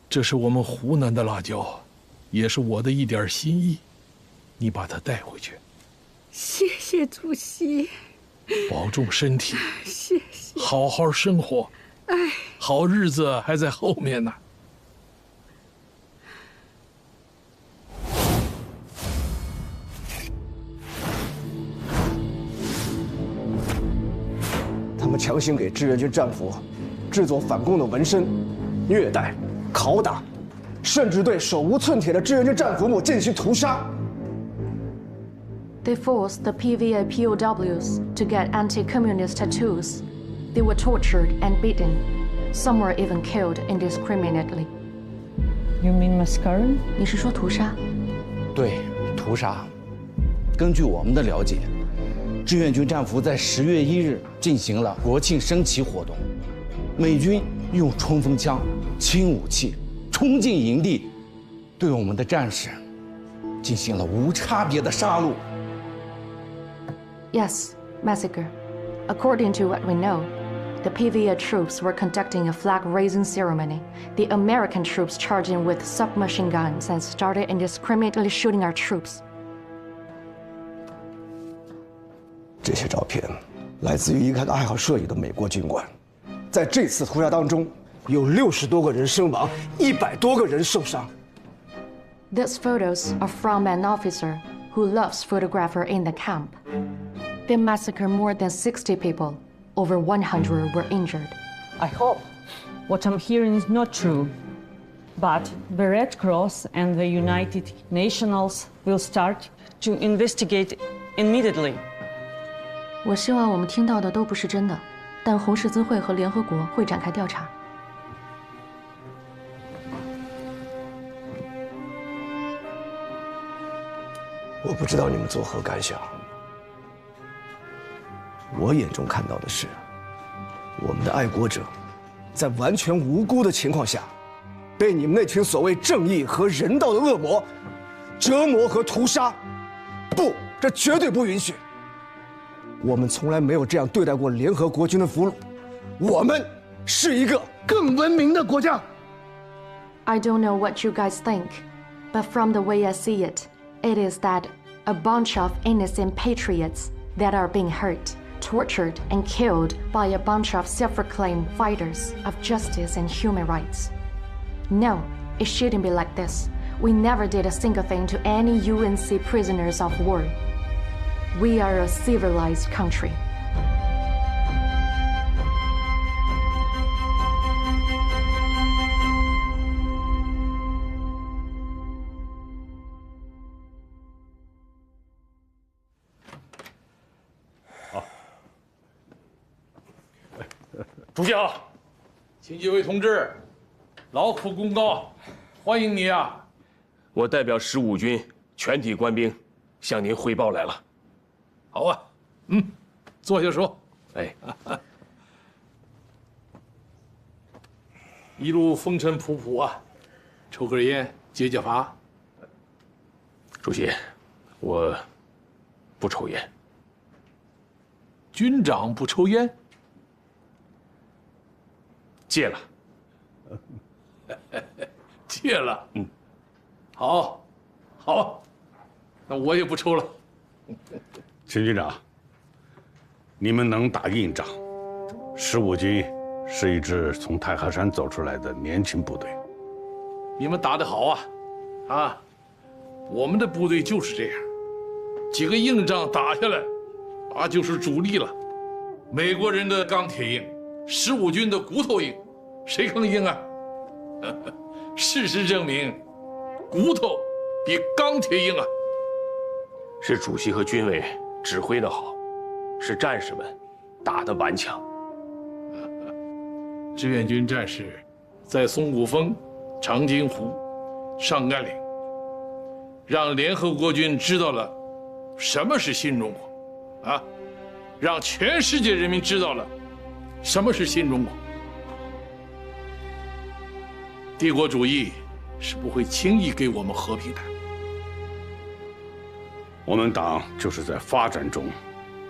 这是我们湖南的辣椒，也是我的一点心意，你把它带回去。谢谢主席。保重身体，谢谢。好好生活。哎，好日子还在后面呢。他们强行给志愿军战俘制作反共的纹身，虐待、拷打，甚至对手无寸铁的志愿军战俘们进行屠杀。They forced the PVA POWs to get anti-communist tattoos. They were tortured and beaten. Some were even killed indiscriminately. You mean massacre? 你是说屠杀？对，屠杀。根据我们的了解，志愿军战俘在10月1日进行了国庆升旗活动，美军用冲锋枪、轻武器冲进营地，对我们的战士进行了无差别的杀戮。Yes, massacre. According to what we know, the PVA troops were conducting a flag-raising ceremony. The American troops charged in with submachine guns and started indiscriminately shooting our troops. 这些照片来自于一个爱好摄影的美国军官。在这次屠杀当中，有60多个人身亡，100多个人受伤。These photos are from an officer who loves photographer in the camp. They massacred more than 60 people. Over 100 were injured. I hope what I'm hearing is not true, but the Red Cross and the United Nations will start to investigate immediately. 我希望我们听到的都不是真的，但红十字会和联合国会展开调查。我不知道你们作何感想。我眼中看到的是，我们的爱国者，在完全无辜的情况下，被你们那群所谓正义和人道的恶魔折磨和屠杀。不，这绝对不允许。我们从来没有这样对待过联合国军的俘虏，我们是一个更文明的国家。 I don't know what you guys think, but from the way I see it, it is that a bunch of innocent patriots that are being hurt, tortured, and killed by a bunch of self-proclaimed fighters of justice and human rights. No, it shouldn't be like this. We never did a single thing to any UNC prisoners of war. We are a civilized country. Oh. 主席好，秦继伟同志，劳苦功高，欢迎你啊！我代表15军全体官兵向您汇报来了。好啊，坐下说。哎，一路风尘仆仆啊，抽根烟解解乏。主席，我不抽烟。军长不抽烟？戒了。戒了。好，好，那我也不抽了。秦军长，你们能打硬仗，15军是一支从太行山走出来的年轻部队。你们打得好啊！啊，我们的部队就是这样，几个硬仗打下来，啊，就是主力了。美国人的钢铁硬，15军的骨头硬，谁更硬啊？事实证明，骨头比钢铁硬啊！是主席和军委指挥得好，是战士们打得顽强。志愿军战士在松骨峰、长津湖、上甘岭，让联合国军知道了什么是新中国，啊，让全世界人民知道了什么是新中国。帝国主义是不会轻易给我们和平的。我们党就是在发展中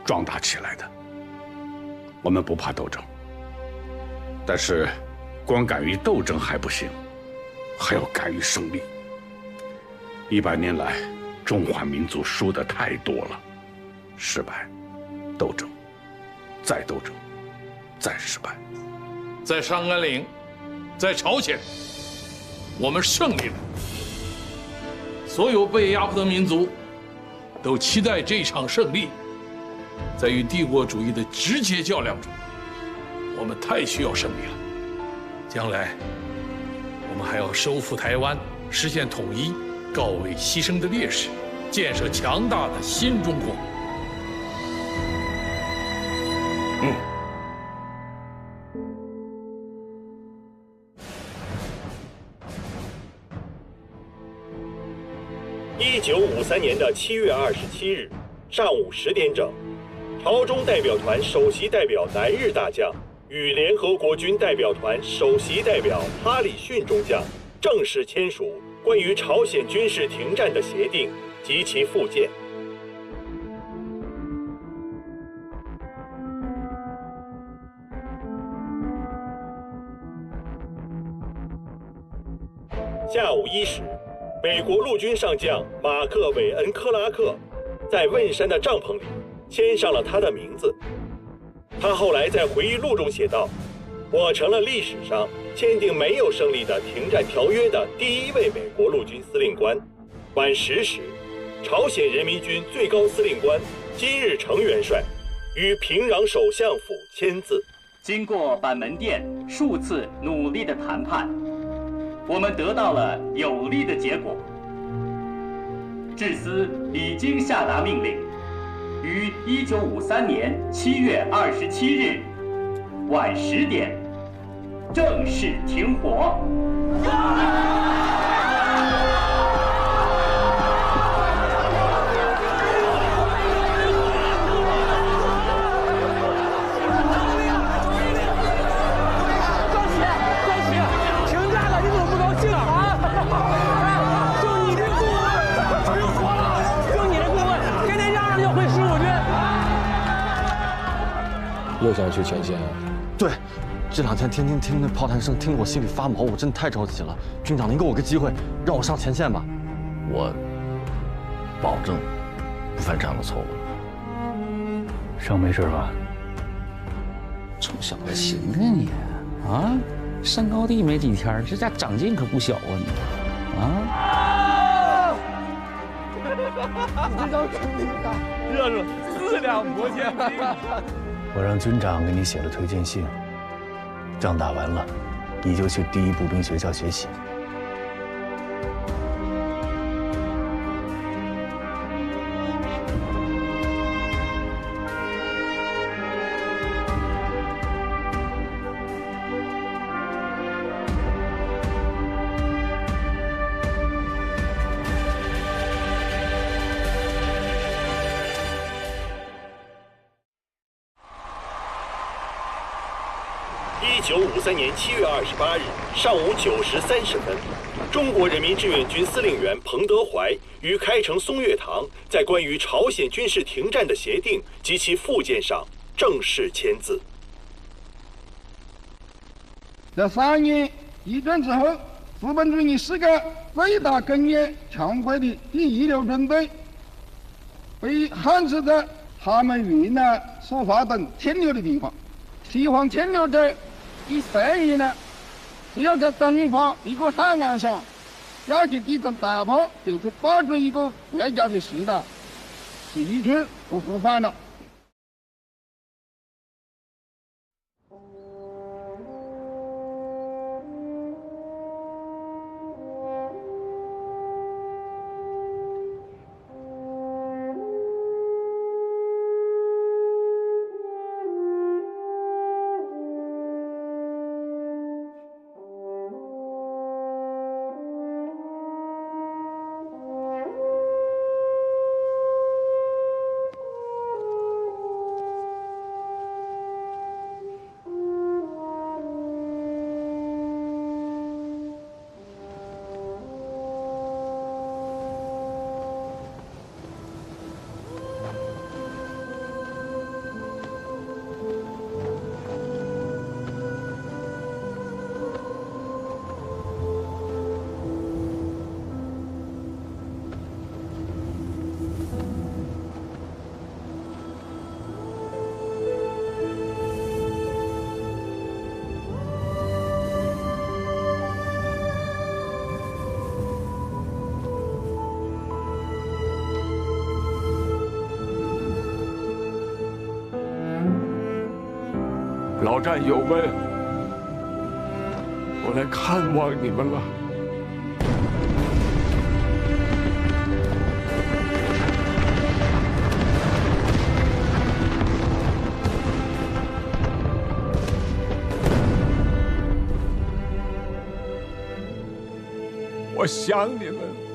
壮大起来的，我们不怕斗争，但是光敢于斗争还不行，还要敢于胜利。100年来，中华民族输的太多了，失败，斗争，再斗争，再失败。在上甘岭，在朝鲜，我们胜利了。所有被压迫的民族都期待这场胜利。在与帝国主义的直接较量中，我们太需要胜利了。将来，我们还要收复台湾，实现统一，告慰牺牲的烈士，建设强大的新中国。1953年的7月27日上午10点整，朝中代表团首席代表南日大将与联合国军代表团首席代表哈里逊中将正式签署关于朝鲜军事停战的协定及其附件。下午1时，美国陆军上将马克·韦恩·克拉克在汶山的帐篷里签上了他的名字。他后来在回忆录中写道：“我成了历史上签订没有胜利的停战条约的第一位美国陆军司令官。”晚10时，朝鲜人民军最高司令官金日成元帅与平壤首相府签字。经过板门店数次努力的谈判，我们得到了有利的结果。志司已经下达命令，于1953年7月27日晚10点正式停火。又想去前线啊？对，这2天天天听那炮弹声，听得我心里发毛，我真的太着急了。军长，您给我个机会，让我上前线吧。我保证不犯这样的错误。伤没事吧？臭小子行啊你啊！上高地没几天，这家长进可不小啊你啊！这张成绩大，热热4两拨千斤。我让军长给你写了推荐信，仗打完了，你就去第1步兵学校学习。1953年7月28日上午9时30分，中国人民志愿军司令员彭德怀于开城松岳堂在关于朝鲜军事停战的协定及其附件上正式签字。在3年一战之后，资本主义是个最大根源强化的第一流军队，被限制在他们云南、索化等停留的地方。西方停留者以善意呢，只要在东方一个海岸上要去地震大炮，就是保住一个国家的时代，一去不复返了。老战友们，我来看望你们了。我想你们。